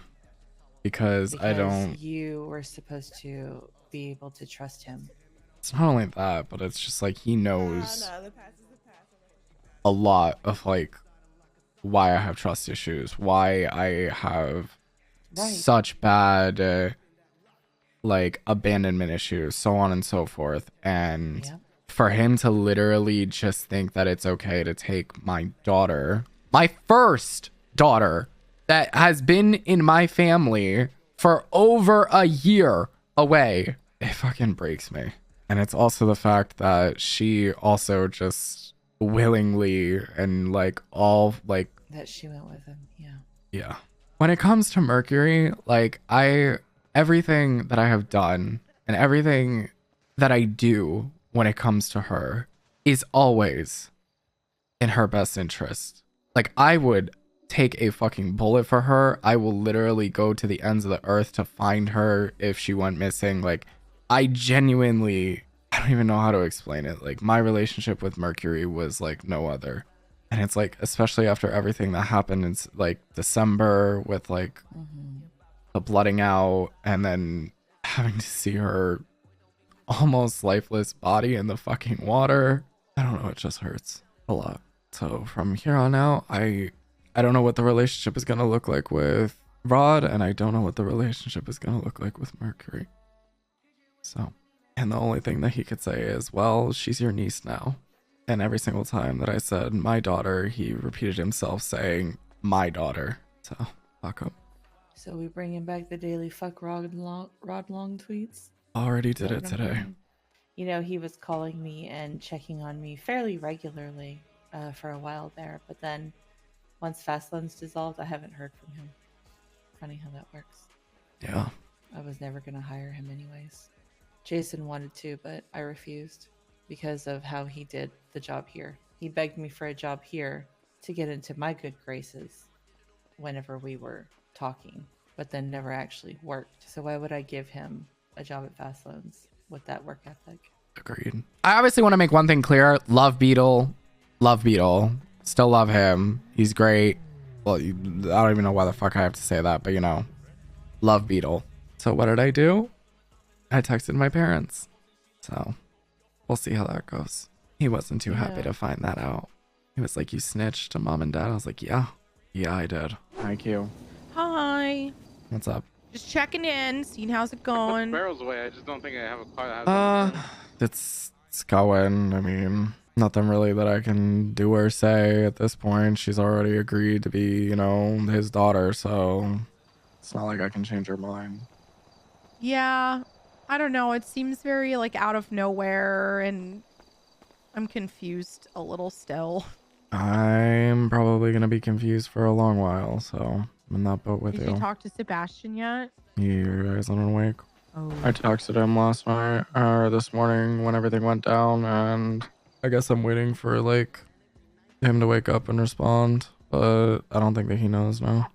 Because I don't... You were supposed to be able to trust him. It's not only that, but it's just like he knows a lot of like why I have trust issues, why I have such bad like abandonment issues, so on and so forth. And for him to literally just think that it's okay to take my daughter, my first daughter that has been in my family for over a year away, it fucking breaks me. And it's also the fact that she also just willingly and like all like that she went with him. Yeah. When it comes to Mercury, like everything that I have done and everything that I do when it comes to her is always in her best interest. Like, I would take a fucking bullet for her. I will literally go to the ends of the earth to find her if she went missing. Like, I genuinely, I don't even know how to explain it. Like, my relationship with Mercury was like no other. And it's like, especially after everything that happened in like December with like the blooding out and then having to see her almost lifeless body in the fucking water. I don't know, it just hurts a lot. So from here on out, I don't know what the relationship is going to look like with Rod, and I don't know what the relationship is going to look like with Mercury. So, and the only thing that he could say is, well, she's your niece now. And every single time that I said my daughter, he repeated himself saying my daughter. So, fuck him. So we bringing back the daily fuck Rod long tweets? Already did it today. You know, he was calling me and checking on me fairly regularly for a while there, but then once Fastloans dissolved, I haven't heard from him. Funny how that works. Yeah. I was never going to hire him anyways. Jason wanted to, but I refused because of how he did the job here. He begged me for a job here to get into my good graces whenever we were talking, but then never actually worked. So why would I give him a job at Fastloans with that work ethic? Agreed. I obviously want to make one thing clear. Love Beetle. Still love him. He's great. Well, I don't even know why the fuck I have to say that, but you know, love Beetle. So what did I do? I texted my parents. So we'll see how that goes. He wasn't too happy to find that out. He was like, you snitched to mom and dad? I was like, yeah, I did. Thank you. Hi. What's up? Just checking in, seeing how's it going. Barrels away. I just don't think I have a car that has It's going. I mean, nothing really that I can do or say at this point. She's already agreed to be, you know, his daughter, so it's not like I can change her mind. Yeah, I don't know. It seems very like out of nowhere, and I'm confused a little still. I'm probably gonna be confused for a long while, so I'm in that boat with Did you talk to Sebastian yet? You guys aren't awake? Oh. I texted him last night or this morning when everything went down, and I guess I'm waiting for like him to wake up and respond, but I don't think that he knows now.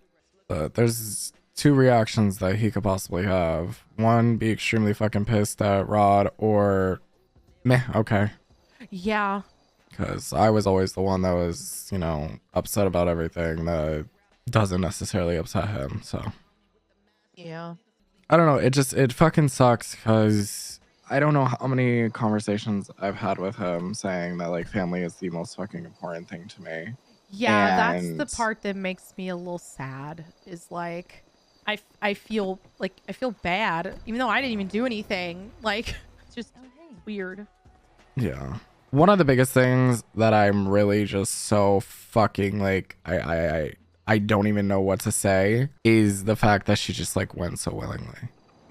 But there's two reactions that he could possibly have. One, be extremely fucking pissed at Rod, or meh, okay. Yeah. Because I was always the one that was, you know, upset about everything that doesn't necessarily upset him, so. Yeah. I don't know, it fucking sucks because I don't know how many conversations I've had with him saying that like family is the most fucking important thing to me. Yeah, that's the part that makes me a little sad, is like I feel bad even though I didn't even do anything. Like, it's just weird. Yeah. One of the biggest things that I'm really just so fucking like I don't even know what to say is the fact that she just like went so willingly.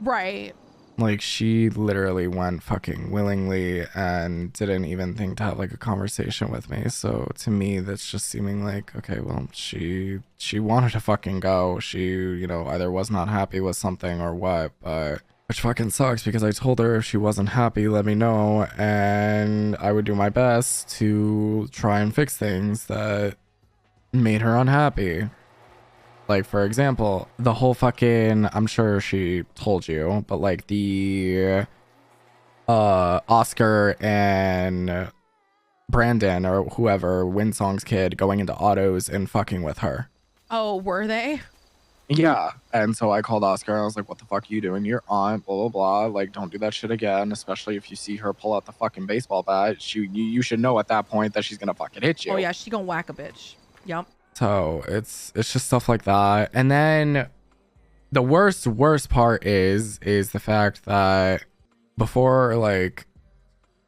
Right. Like, she literally went fucking willingly and didn't even think to have like a conversation with me. So to me, that's just seeming like, okay, well, she wanted to fucking go. She, you know, either was not happy with something or what, but which fucking sucks because I told her if she wasn't happy, let me know, and I would do my best to try and fix things that made her unhappy. Like, for example, the whole fucking, I'm sure she told you, but like the Oscar and Brandon or whoever, Windsong's kid, going into autos and fucking with her. Oh, were they? Yeah. And so I called Oscar and I was like, what the fuck are you doing? Your aunt, blah, blah, blah. Like, don't do that shit again, especially if you see her pull out the fucking baseball bat. You should know at that point that she's gonna fucking hit you. Oh yeah, she gonna whack a bitch. Yep. So it's just stuff like that. And then the worst part is the fact that before like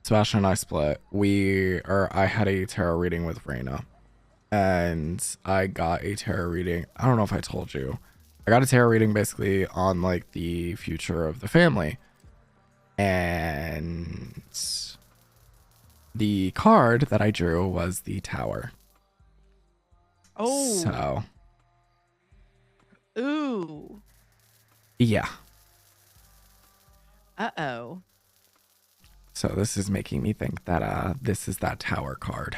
Sebastian and I split, I had a tarot reading with Reina, and I got a tarot reading. I don't know if I told you. I got a tarot reading basically on like the future of the family, and the card that I drew was the Tower. Oh. So. Ooh. Yeah. Uh-oh. So this is making me think that this is that Tower card.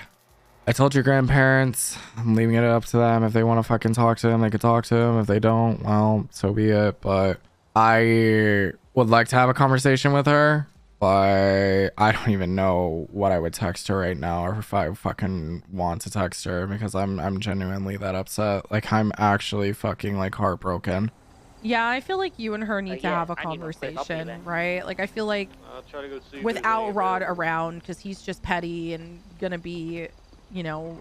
I told your grandparents, I'm leaving it up to them. If they want to fucking talk to him, they could talk to him. If they don't, well, so be it. But I would like to have a conversation with her, but I don't even know what I would text her right now, or if I fucking want to text her, because I'm genuinely that upset. Like, I'm actually fucking like heartbroken. Yeah, I feel like you and her need to have a conversation, right? Like, I feel like without Rod around, because he's just petty and gonna be, you know,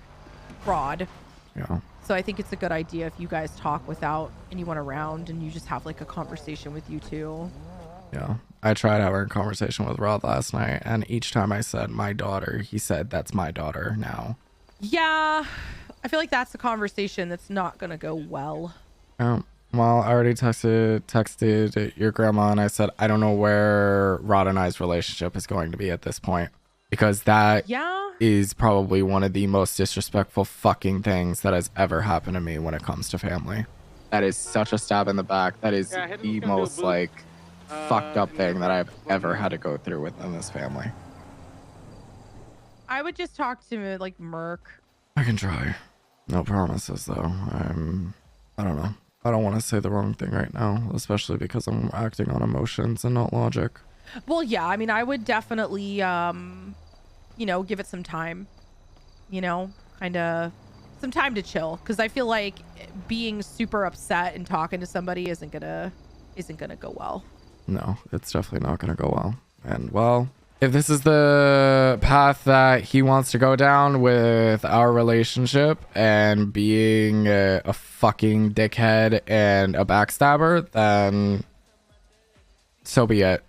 Rod. Yeah. So I think it's a good idea if you guys talk without anyone around and you just have like a conversation with you two. Yeah. I tried having a conversation with Rod last night, and each time I said my daughter, he said that's my daughter now. Yeah, I feel like that's a conversation that's not gonna go well. Well, I already texted your grandma, and I said I don't know where Rod and I's relationship is going to be at this point, because that is probably one of the most disrespectful fucking things that has ever happened to me when it comes to family. That is such a stab in the back. That is the most like fucked up thing that I've ever had to go through within this family. I would just talk to like Merc. I can try. No promises though. I don't know. I don't want to say the wrong thing right now, especially because I'm acting on emotions and not logic. Well, yeah, I mean, I would definitely, you know, give it some time, you know, kind of some time to chill. Cause I feel like being super upset and talking to somebody isn't gonna go well. No, it's definitely not going to go well. And well, if this is the path that he wants to go down with our relationship and being a fucking dickhead and a backstabber, then so be it.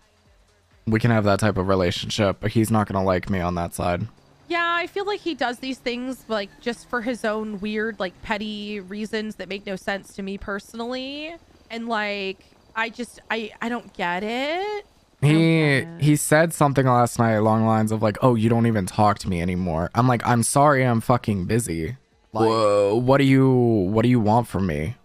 We can have that type of relationship, but he's not going to like me on that side. Yeah, I feel like he does these things like just for his own weird, like petty reasons that make no sense to me personally. And like, I don't get it. He said something last night along the lines of like, oh, you don't even talk to me anymore. I'm like, I'm sorry, I'm fucking busy. Like, whoa, what do you want from me?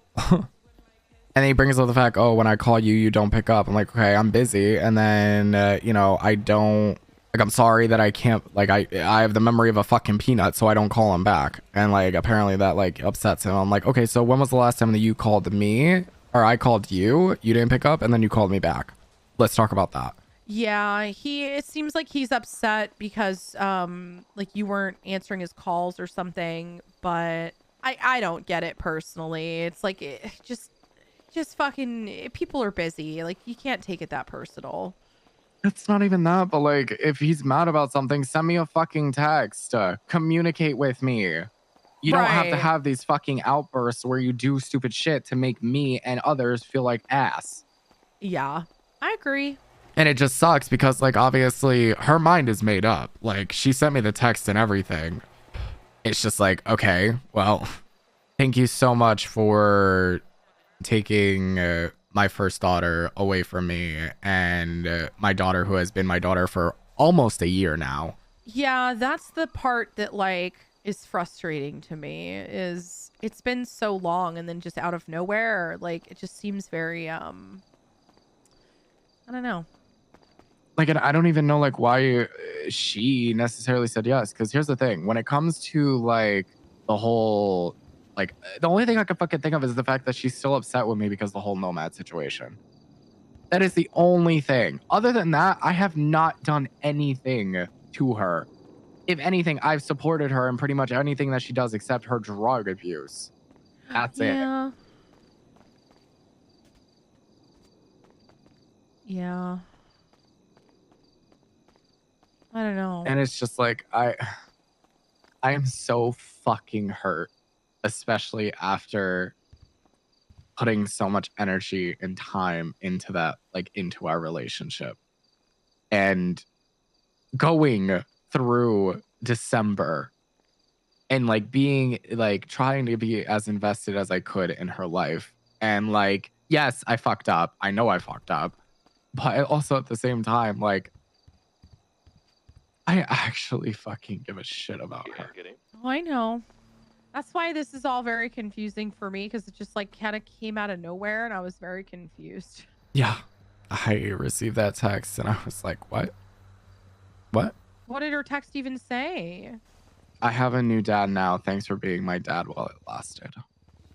And he brings up the fact, oh, when I call you, you don't pick up. I'm like, okay, I'm busy. And then, you know, I don't, like, I'm sorry that I can't, like, I have the memory of a fucking peanut, so I don't call him back. And like, apparently that like upsets him. I'm like, okay, so when was the last time that you called me or I called you, you didn't pick up, and then you called me back? Let's talk about that. Yeah, it seems like he's upset because like you weren't answering his calls or something, but I don't get it personally. It's like just fucking people are busy. Like you can't take it that personal. It's not even that, but like if he's mad about something, send me a fucking text. Communicate with me. You don't have to have these fucking outbursts where you do stupid shit to make me and others feel like ass. Yeah, I agree. And it just sucks because, like, obviously her mind is made up. Like, she sent me the text and everything. It's just like, okay, well, thank you so much for taking my first daughter away from me and my daughter who has been my daughter for almost a year now. Yeah, that's the part that, like, is frustrating to me is it's been so long and then just out of nowhere, like, it just seems very, I don't know. Like, and I don't even know, like, why she necessarily said yes. Because here's the thing. When it comes to, like, the whole, like, the only thing I could fucking think of is the fact that she's still upset with me because of the whole nomad situation. That is the only thing. Other than that, I have not done anything to her. If anything, I've supported her in pretty much anything that she does except her drug abuse. That's it. Yeah. I don't know. And it's just like, I am so fucking hurt, especially after putting so much energy and time into that, like into our relationship. And going through December and like being like trying to be as invested as I could in her life. And like, yes, I fucked up. I know I fucked up. But also at the same time, like, I actually fucking give a shit about her. Oh, I know. That's why this is all very confusing for me because it just like kind of came out of nowhere and I was very confused. Yeah. I received that text and I was like, what? What? What did her text even say? I have a new dad now. Thanks for being my dad while it lasted.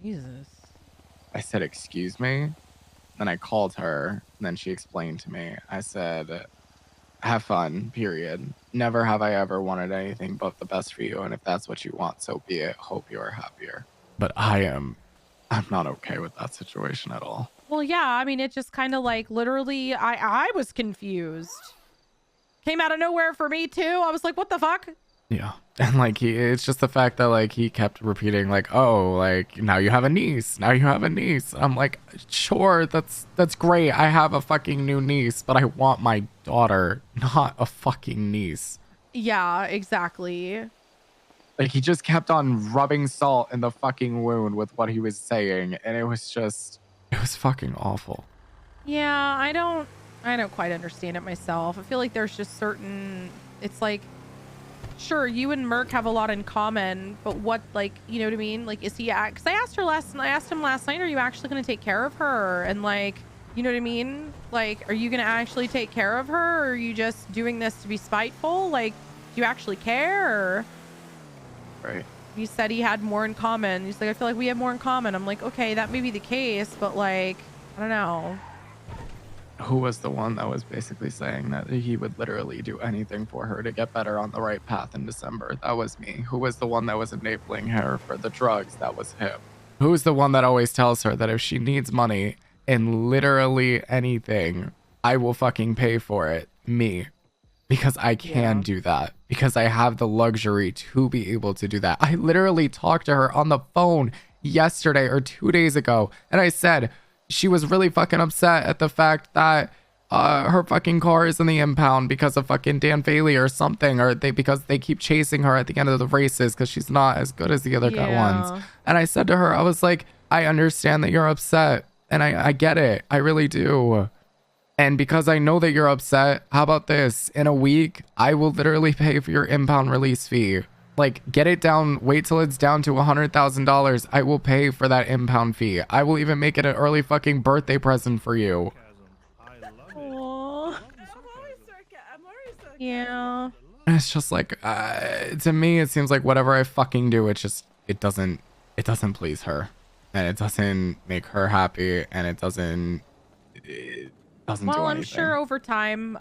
Jesus. I said, excuse me? Then I called her and then she explained to me. I said, have fun, period. Never have I ever wanted anything but the best for you. And if that's what you want, so be it. Hope you are happier. But I'm not okay with that situation at all. Well, yeah, I mean, it just kind of like literally, I was confused. Came out of nowhere for me too. I was like, what the fuck? Yeah. And like, it's just the fact that like he kept repeating like, oh, like now you have a niece. Now you have a niece. I'm like, sure, that's great. I have a fucking new niece, but I want my daughter, not a fucking niece. Yeah, exactly. Like he just kept on rubbing salt in the fucking wound with what he was saying. And it was just, It was fucking awful. Yeah, I don't quite understand it myself. I feel like there's just certain, it's like, sure, you and Merc have a lot in common, but what, like, you know what I mean? Like, is he, because I asked him last night, are you actually going to take care of her? And like, you know what I mean? Like, are you going to actually take care of her? Or are you just doing this to be spiteful? Like, do you actually care? Or... Right. He said he had more in common. He's like, I feel like we have more in common. I'm like, okay, that may be the case, but like, I don't know. Who was the one that was basically saying that he would literally do anything for her to get better on the right path in December? That was me. Who was the one that was enabling her for the drugs? That was him. Who's the one that always tells her that if she needs money in literally anything, I will fucking pay for it? Me. Because I can do that. Because I have the luxury to be able to do that. I literally talked to her on the phone yesterday or 2 days ago, and I said she was really fucking upset at the fact that her fucking car is in the impound because of fucking Dan Bailey or something, or because they keep chasing her at the end of the races because she's not as good as the other ones. And I said to her, I was like, I understand that you're upset, and I get it. I really do. And because I know that you're upset, how about this? In a week, I will literally pay for your impound release fee. Like, get it down, wait till it's down to $100,000. I will pay for that impound fee. I will even make it an early fucking birthday present for you. Aww. Yeah. It's just like, to me, it seems like whatever I fucking do, it doesn't please her. And it doesn't make her happy, and it doesn't do anything. I'm sure over time,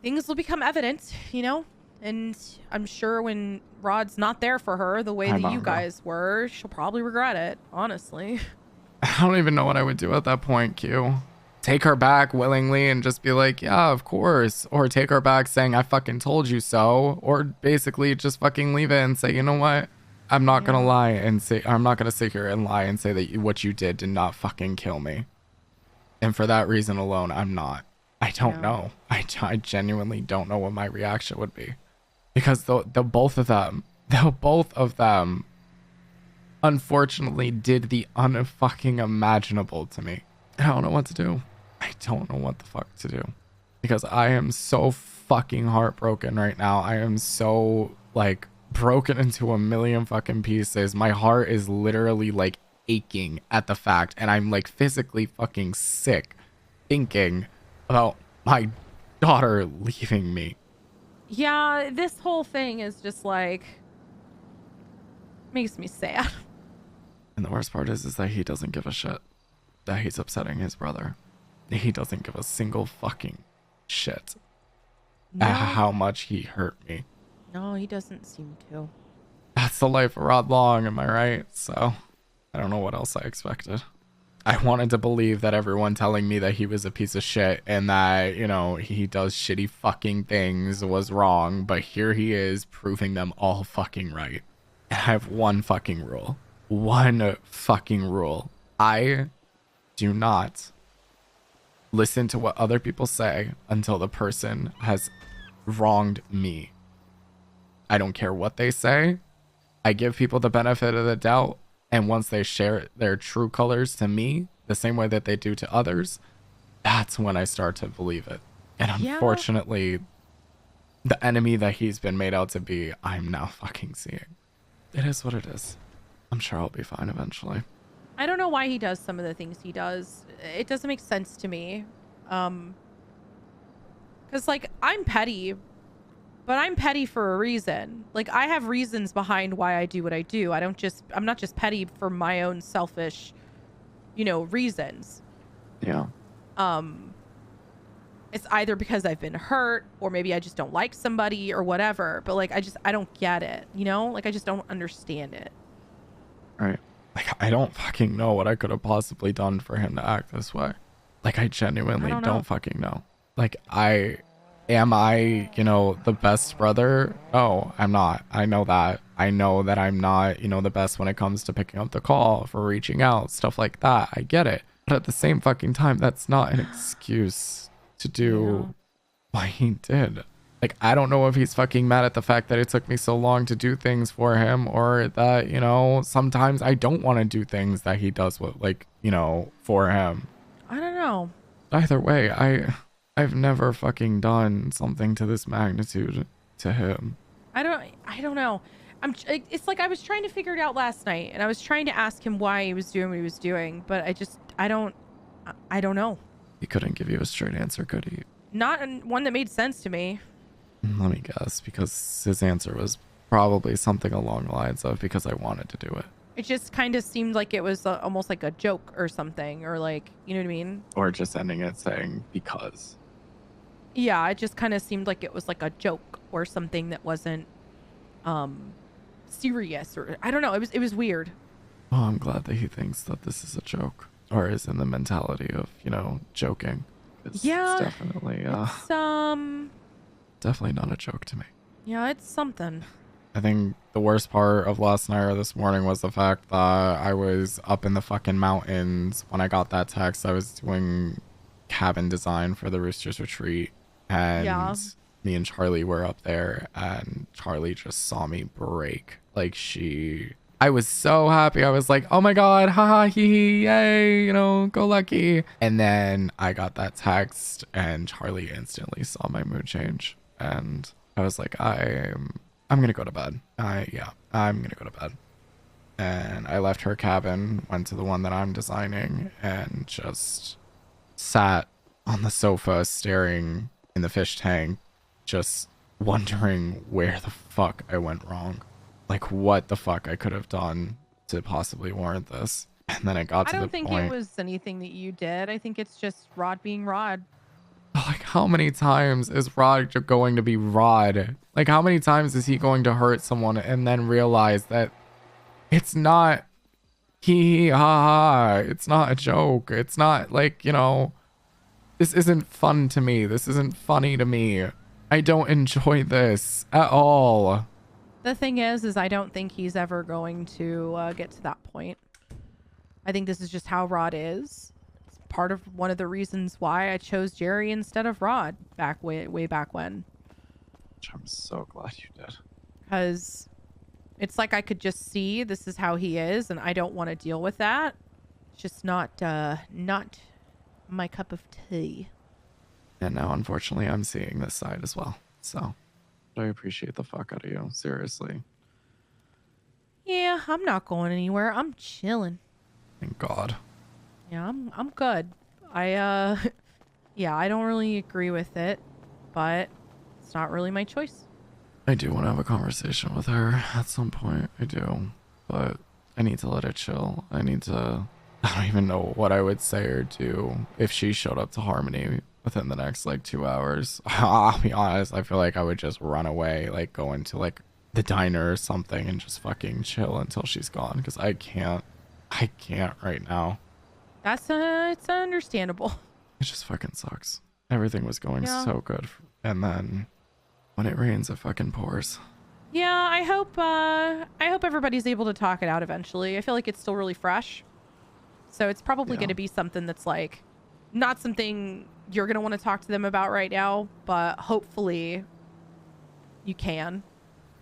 things will become evident, you know? And I'm sure when Rod's not there for her the way that you guys were, she'll probably regret it, honestly. I don't even know what I would do at that point, Q. Take her back willingly and just be like, yeah, of course. Or take her back saying, I fucking told you so. Or basically just fucking leave it and say, you know what? I'm not going to lie and say, I'm not going to sit here and lie and say that what you did not fucking kill me. And for that reason alone, I'm not. I don't know. I genuinely don't know what my reaction would be. Because the both of them, unfortunately did the unfucking imaginable to me. I don't know what to do. I don't know what the fuck to do. Because I am so fucking heartbroken right now. I am so, like, broken into a million fucking pieces. My heart is literally, like, aching at the fact. And I'm, like, physically fucking sick thinking about my daughter leaving me. Yeah, this whole thing is just like, makes me sad. And the worst part is that he doesn't give a shit that he's upsetting his brother. He doesn't give a single fucking shit at how much he hurt me. No, he doesn't seem to. That's the life of Rod Long, am I right? So I don't know what else I expected. I wanted to believe that everyone telling me that he was a piece of shit and that, you know, he does shitty fucking things was wrong, but here he is proving them all fucking right. And I have one fucking rule. One fucking rule. I do not listen to what other people say until the person has wronged me. I don't care what they say. I give people the benefit of the doubt. And once they share their true colors to me, the same way that they do to others, that's when I start to believe it. And unfortunately, the enemy that he's been made out to be, I'm now fucking seeing. It is what it is. I'm sure I'll be fine eventually. I don't know why he does some of the things he does. It doesn't make sense to me. Because, like, I'm petty, but I'm petty for a reason. Like, I have reasons behind why I do what I do. I'm not just petty for my own selfish, you know, reasons. Yeah. It's either because I've been hurt or maybe I just don't like somebody or whatever. But, like, I don't get it, you know? Like, I just don't understand it. Right. Like, I don't fucking know what I could have possibly done for him to act this way. Like, I genuinely don't fucking know. Like, am I, you know, the best brother? No, I'm not. I know that. I know that I'm not, you know, the best when it comes to picking up the call, for reaching out, stuff like that. I get it. But at the same fucking time, that's not an excuse to do what he did. Like, I don't know if he's fucking mad at the fact that it took me so long to do things for him, or that, you know, sometimes I don't want to do things that he does with, like, you know, for him. I don't know. Either way, I've never fucking done something to this magnitude to him. I don't know. It's like I was trying to figure it out last night, and I was trying to ask him why he was doing what he was doing, but I don't know. He couldn't give you a straight answer, could he? Not one that made sense to me. Let me guess, because his answer was probably something along the lines of, because I wanted to do it. It just kind of seemed like it was almost like a joke or something, or like, you know what I mean? Or just ending it saying, because. Yeah, it just kind of seemed like it was like a joke or something that wasn't serious, or I don't know. It was weird. Oh, I'm glad that he thinks that this is a joke, or is in the mentality of, you know, joking. Yeah, it's definitely it's definitely not a joke to me. yeah, it's something. I think the worst part of last night or this morning was the fact that I was up in the fucking mountains when I got that text. I was doing cabin design for the Roosters Retreat, and me and Charlie were up there, and Charlie just saw me break. Like, I was so happy. I was like, oh my God, haha, hee hee, yay, you know, go lucky. And then I got that text, and Charlie instantly saw my mood change. And I was like, I'm gonna go to bed. I'm gonna go to bed. And I left her cabin, went to the one that I'm designing, and just sat on the sofa staring in the fish tank, just wondering where the fuck I went wrong. Like, what the fuck I could have done to possibly warrant this. And then it got to the point. I don't think it was anything that you did. I think it's just Rod being Rod. Like, how many times is Rod going to be Rod? Like, how many times is he going to hurt someone and then realize that it's not ha ha, it's not a joke. It's not like, you know, this isn't fun to me. This isn't funny to me. I don't enjoy this at all. The thing is I don't think he's ever going to get to that point. I think this is just how Rod is. It's part of one of the reasons why I chose Jerry instead of Rod way back when. Which I'm so glad you did. Because it's like I could just see this is how he is, and I don't want to deal with that. It's just not my cup of tea. And now, unfortunately, I'm seeing this side as well. So I appreciate the fuck out of you. Seriously. Yeah, I'm not going anywhere. I'm chilling. Thank God. Yeah, I'm good. I don't really agree with it, but it's not really my choice. I do want to have a conversation with her at some point. I do. But I need to let it chill. I don't even know what I would say or do if she showed up to Harmony within the next like 2 hours. I'll be honest, I feel like I would just run away, like go into like the diner or something and just fucking chill until she's gone, because I can't right now. It's understandable. It just fucking sucks. Everything was going so good, and then when it rains, it fucking pours. Yeah, I hope everybody's able to talk it out eventually. I feel like it's still really fresh, so it's probably going to be something that's like not something you're going to want to talk to them about right now, but hopefully you can.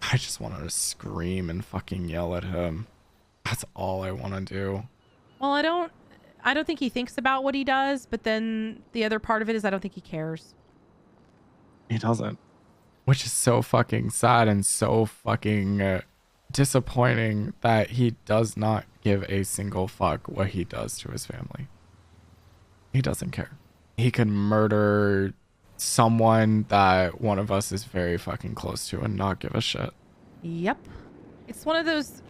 I just wanted to scream and fucking yell at him. That's all I want to do. Well, I don't think he thinks about what he does, but then the other part of it is I don't think he cares. He doesn't. Which is so fucking sad and so fucking disappointing that he does not give a single fuck what he does to his family. He doesn't care. He could murder someone that one of us is very fucking close to and not give a shit. Yep. It's one of those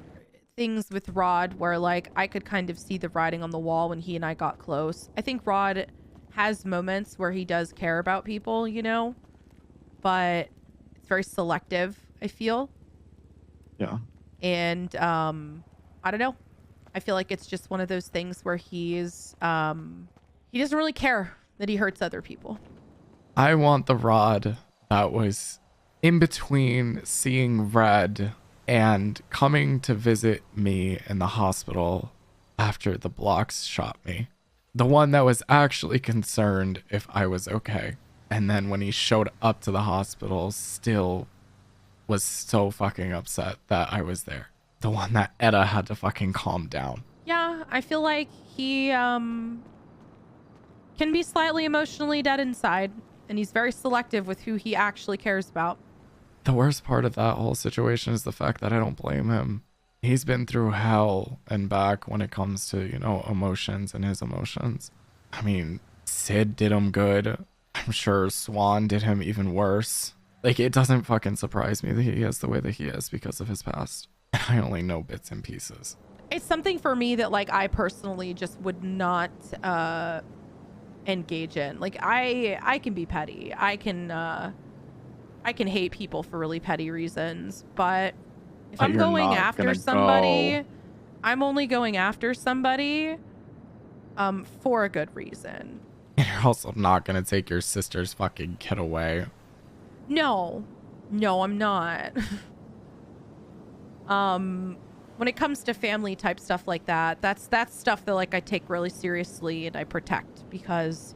things with Rod where like I could kind of see the writing on the wall when he and I got close. I think Rod has moments where he does care about people, you know, but it's very selective, I feel. Yeah. And I don't know. I feel like it's just one of those things where he's he doesn't really care that he hurts other people. I want the Rod that was in between seeing red and coming to visit me in the hospital after the blocks shot me. The one that was actually concerned if I was okay. And then when he showed up to the hospital, still was so fucking upset that I was there. The one that Etta had to fucking calm down. Yeah, I feel like he can be slightly emotionally dead inside, and he's very selective with who he actually cares about. The worst part of that whole situation is the fact that I don't blame him. He's been through hell and back when it comes to, you know, emotions and his emotions. I mean, Sid did him good. I'm sure Swan did him even worse. Like, it doesn't fucking surprise me that he is the way that he is because of his past. I only know bits and pieces. It's something for me that, like, I personally just would not engage in. Like, I can be petty. I can hate people for really petty reasons, but if I'm going after somebody, I'm only going after somebody for a good reason. And you're also not gonna take your sister's fucking kid away. No, I'm not. When it comes to family type stuff like that, that's stuff that, like, I take really seriously and I protect because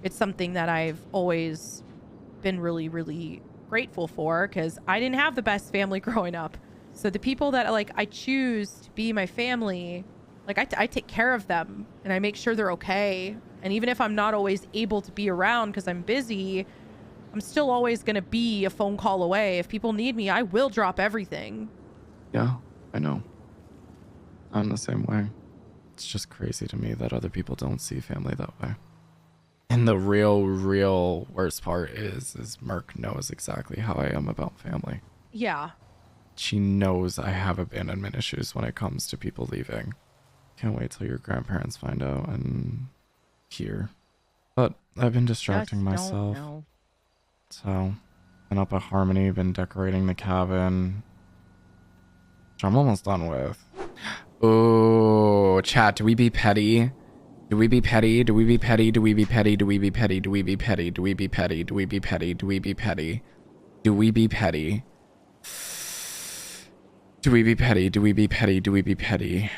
it's something that I've always been really, really grateful for, because I didn't have the best family growing up. So the people that, like, I choose to be my family, like, I take care of them and I make sure they're okay. And even if I'm not always able to be around because I'm busy, I'm still always going to be a phone call away. If people need me, I will drop everything. Yeah, I know. I'm the same way. It's just crazy to me that other people don't see family that way. And the real worst part is Merc knows exactly how I am about family. Yeah. She knows I have abandonment issues when it comes to people leaving. Can't wait till your grandparents find out and hear. But I've been distracting myself. So, been up at Harmony, been decorating the cabin, which I'm almost done with. Oh, chat, do we be petty? Do we be petty? Do we be petty? Do we be petty? Do we be petty? Do we be petty? Do we be petty? Do we be petty? Do we be petty? Do we be petty? Do we be petty? Do we be petty? Do we be petty?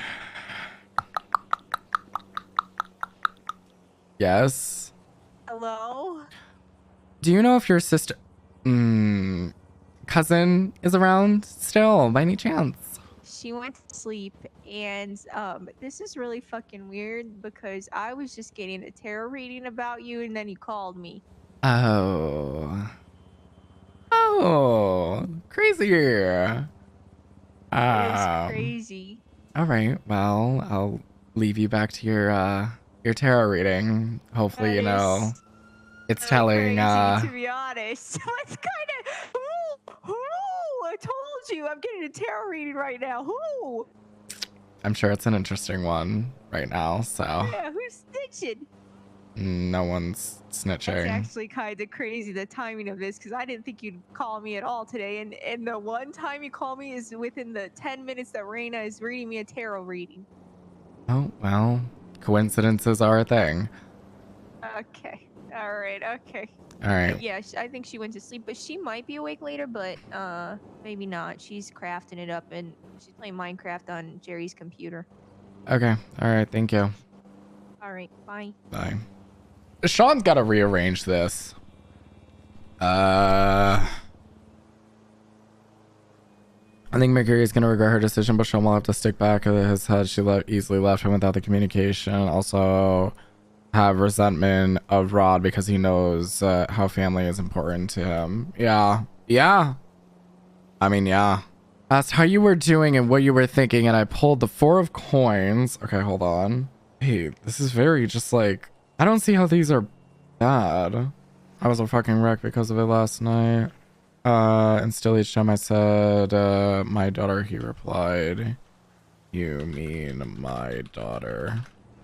Yes. Hello? Do you know if your sister cousin is around still by any chance? She went to sleep, and this is really fucking weird because I was just getting a tarot reading about you, and then you called me. Oh, crazy. It's crazy. All right, well, I'll leave you back to your tarot reading. Hopefully, That you know, is it's telling. Crazy, to be honest. It's kind of. I told you, I'm getting a tarot reading right now. Who? I'm sure it's an interesting one right now. So Yeah, who's snitching? no one's snitching. It's actually kind of crazy, the timing of this, because I didn't think you'd call me at all today. And the one time you call me is within the 10 minutes that Reina is reading me a tarot reading. Oh well, coincidences are a thing. Okay. All right. Okay. All right. Yeah, I think she went to sleep, but she might be awake later, but maybe not. She's crafting it up, and she's playing Minecraft on Jerry's computer. Okay. All right. Thank you. All right. Bye. Bye. Sean's got to rearrange this. I think Mercury is going to regret her decision, but Sean will have to stick back at his head. She easily left him without the communication. Also have resentment of Rod because he knows how family is important to him. Yeah. I mean, yeah. Asked how you were doing and what you were thinking, and I pulled the 4 of coins. Okay, hold on. Hey, this is very just like, I don't see how these are bad. I was a fucking wreck because of it last night. And still each time I said, my daughter, he replied, you mean my daughter.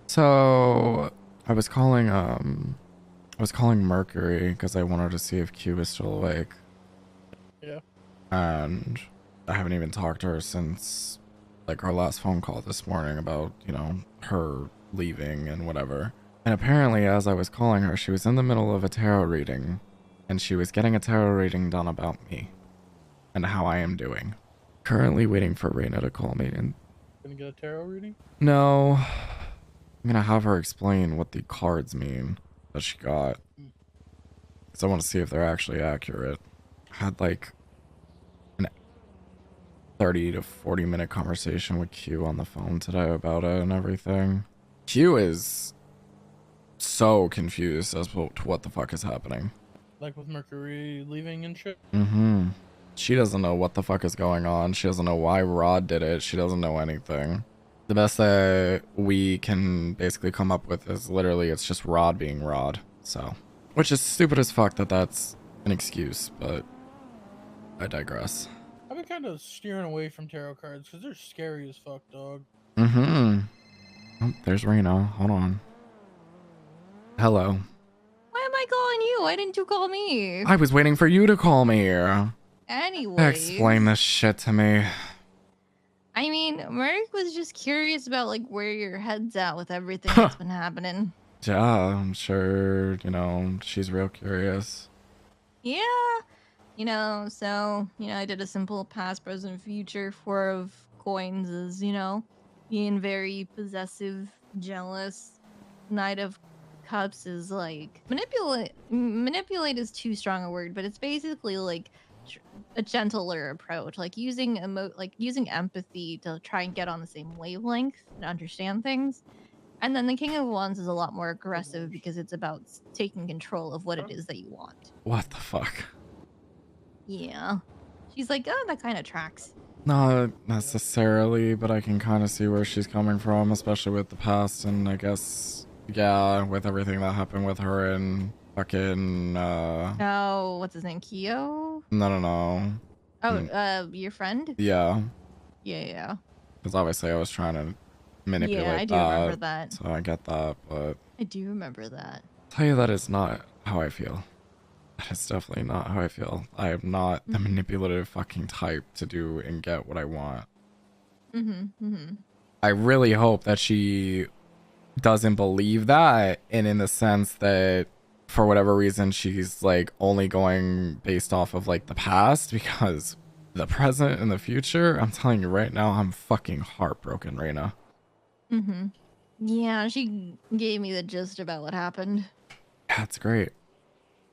So I was calling Mercury because I wanted to see if Q was still awake. Yeah. And I haven't even talked to her since like our last phone call this morning about, you know, her leaving and whatever. And apparently as I was calling her, she was in the middle of a tarot reading, and she was getting a tarot reading done about me and how I am doing. Currently waiting for Reina to call me. And Gonna get a tarot reading? no, I'm gonna have her explain what the cards mean that she got. because I want to see if they're actually accurate. I had like an 30 to 40 minute conversation with Q on the phone today about it and everything. Q is so confused as to what the fuck is happening. Like with Mercury leaving and shit. Mm-hmm. She doesn't know what the fuck is going on. She doesn't know why Rod did it. She doesn't know anything. The best that we can basically come up with is literally it's just Rod being Rod. So, which is stupid as fuck that that's an excuse, but I digress. I've been kind of steering away from tarot cards because they're scary as fuck, dog. Mm-hmm. Oh, there's Reina. Hold on. Hello. Why am I calling you? Why didn't you call me? I was waiting for you to call me. Anyway. Explain this shit to me. I mean, Merc was just curious about like where your head's at with everything that's been happening. Yeah, I'm sure, you know, she's real curious. Yeah. So, I did a simple past, present, future. 4 of coins is, being very possessive, jealous. Knight of Cups is like manipulate is too strong a word, but it's basically like a gentler approach, like using empathy to try and get on the same wavelength and understand things. And then the King of Wands is a lot more aggressive because it's about taking control of what it is that you want. What the fuck? Yeah. She's like, oh, that kind of tracks. Not necessarily, but I can kind of see where she's coming from, especially with the past, and I guess, yeah, with everything that happened with her and fucking, Oh, what's his name? Kyo? No. Oh, your friend? Yeah. Yeah. Because obviously I was trying to manipulate Yeah, I do remember that. So I get that, but I do remember that. tell you that is not how I feel. That is definitely not how I feel. I am not the manipulative fucking type to do and get what I want. I really hope that she doesn't believe that, and in the sense that for whatever reason she's like only going based off of like the past, because the present and the future, I'm telling you right now, I'm fucking heartbroken, Reina. Yeah, she gave me the gist about what happened. Yeah, it's great.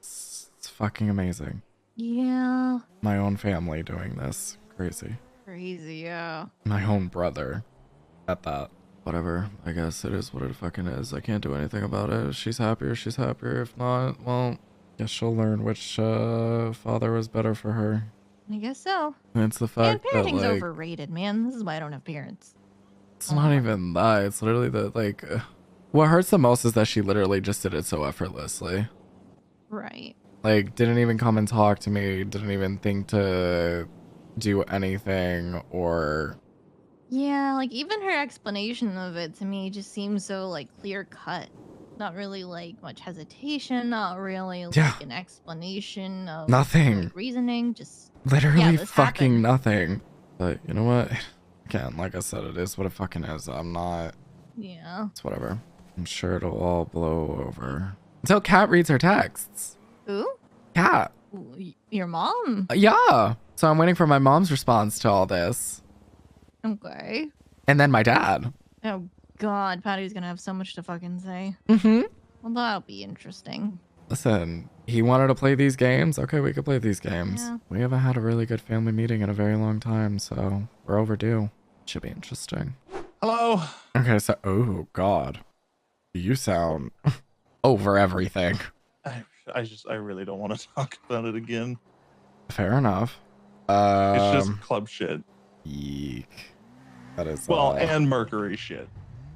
It's fucking amazing. Yeah. My own family doing this. Crazy. Crazy, yeah. My own brother at that. Whatever. I guess it is what it fucking is. I can't do anything about it. If she's happier, she's happier. If not, well, guess she'll learn which father was better for her. I guess so. And it's the fact Man, parenting's that, like, overrated, man. This is why I don't have parents. it's not even that. It's literally that, like, what hurts the most is that she literally just did it so effortlessly. Right. Like, didn't even come and talk to me. Didn't even think to do anything or... Yeah, like even her explanation of it to me just seems so like clear cut. Not really like much hesitation, not really like an explanation of nothing. Like, reasoning, just literally this fucking happened. nothing. But you know what? Again, like I said, it is what it fucking is. I'm not... Yeah. It's whatever. I'm sure it'll all blow over. Until Kat reads her texts. Who? Kat. Your mom? Yeah. So I'm waiting for my mom's response to all this. Okay. And then my dad. Oh god, Paddy's gonna have so much to fucking say. Well, that'll be interesting. Listen, he wanted to play these games. Okay, we could play these games. Yeah. We haven't had a really good family meeting in a very long time, so we're overdue. Should be interesting. Hello. Okay, so oh god, you sound over everything. I really don't want to talk about it again. Fair enough. It's just club shit. Eek. That is well, and Mercury shit.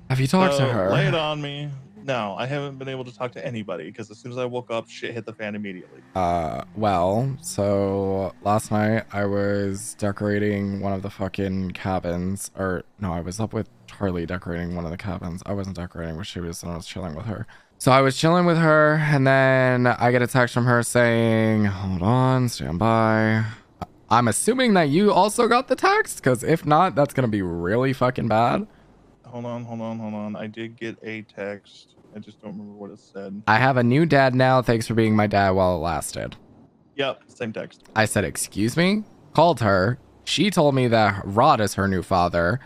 Have you talked So, to her? Lay it on me. No, I haven't been able to talk to anybody because as soon as I woke up, shit hit the fan immediately. Well, so last night I was decorating one of the fucking cabins, or no, I was up with Charlie decorating one of the cabins. I wasn't decorating where she was, and I was chilling with her. So I was chilling with her, and then I get a text from her saying, hold on, stand by. I'm assuming that you also got the text, because if not, that's going to be really fucking bad. Hold on. I did get a text. I just don't remember what it said. I have a new dad now. Thanks for being my dad while it lasted. Yep, same text. I said, excuse me? Called her. She told me that Rod is her new father.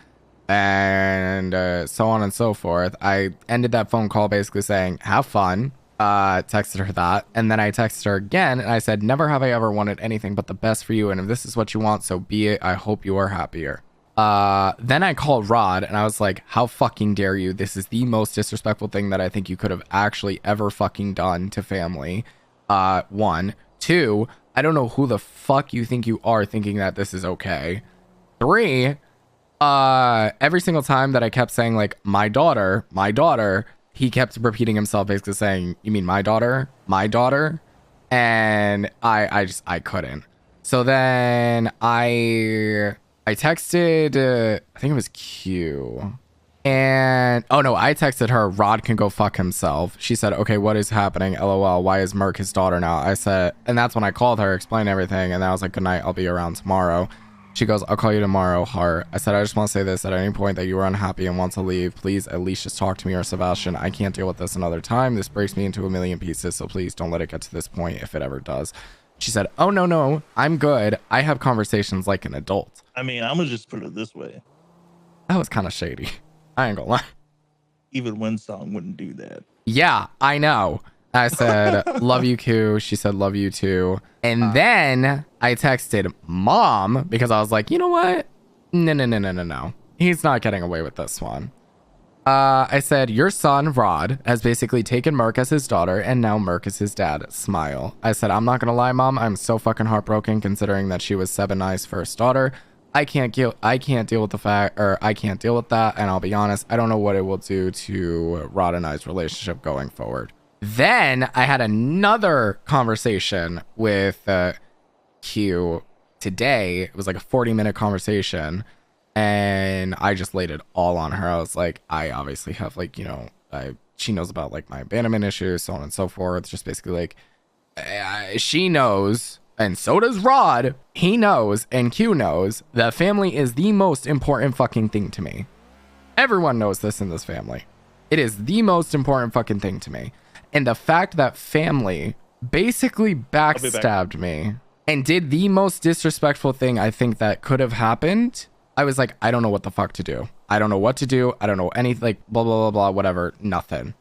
And so on and so forth. I ended that phone call basically saying, have fun. Texted her that, and then I texted her again, and I said, never have I ever wanted anything but the best for you, and if this is what you want, so be it. I hope you are happier. Then I called Rod, and I was like, how fucking dare you? This is the most disrespectful thing that I think you could have actually ever fucking done to family. 1. 2, I don't know who the fuck you think you are thinking that this is okay. 3, every single time that I kept saying like my daughter, he kept repeating himself, basically saying, you mean my daughter, and I couldn't. So then I texted, I think it was Q, and oh no, I texted her, Rod can go fuck himself. She said, okay, what is happening? LOL, why is Merc his daughter now? I said, and that's when I called her, explained everything, and I was like, good night, I'll be around tomorrow. She goes, I'll call you tomorrow, heart. I said, I just want to say this. At any point that you are unhappy and want to leave, please at least just talk to me or Sebastian. I can't deal with this another time. This breaks me into a million pieces, so please don't let it get to this point if it ever does. She said, oh, no, I'm good. I have conversations like an adult. I mean, I'm going to just put it this way. That was kind of shady. I ain't gonna lie. Even Windsong wouldn't do that. Yeah, I know. I said, love you, Q. She said, love you too. And then I texted mom because I was like, you know what? No. He's not getting away with this one. I said, your son, Rod, has basically taken Merc as his daughter and now Merc is his dad. Smile. I said, I'm not going to lie, mom. I'm so fucking heartbroken considering that she was Seb and I's first daughter. I can't deal with the fact, or I can't deal with that. And I'll be honest, I don't know what it will do to Rod and I's relationship going forward. Then I had another conversation with Q today. It was like a 40-minute conversation, and I just laid it all on her. I was like, I obviously have like, you know, she knows about like my abandonment issues, so on and so forth. Just basically like, she knows, and so does Rod. He knows, and Q knows that family is the most important fucking thing to me. Everyone knows this in this family. It is the most important fucking thing to me. And the fact that family basically backstabbed me and did the most disrespectful thing I think that could have happened, I was like, I don't know what the fuck to do. I don't know what to do. I don't know anything, like blah, blah, blah, blah, whatever, nothing.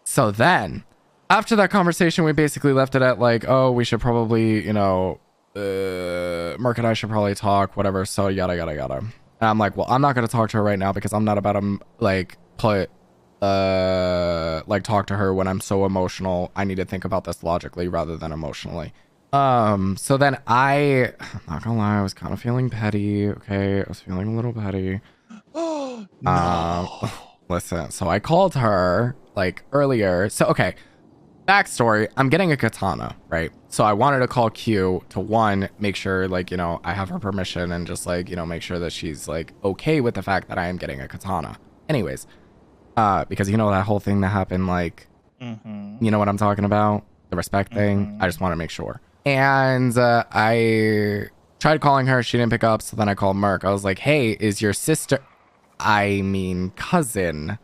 So then after that conversation, we basically left it at like, oh, we should probably, you know, Merc and I should probably talk, whatever. So yada, yada, yada. And I'm like, well, I'm not going to talk to her right now because I'm not about to like talk to her when I'm so emotional. I need to think about this logically rather than emotionally. So then I'm not gonna lie, I was kind of feeling petty. Okay, I was feeling a little petty. Listen, so I called her like earlier. So okay, backstory, I'm getting a katana, right? So I wanted to call Q to one, make sure like, you know, I have her permission and just like, you know, make sure that she's like okay with the fact that I am getting a katana. Anyways, because you know that whole thing that happened, like, you know what I'm talking about? The respect thing. I just want to make sure. And I tried calling her. She didn't pick up. So then I called Merc. I was like, hey, is your sister, I mean cousin,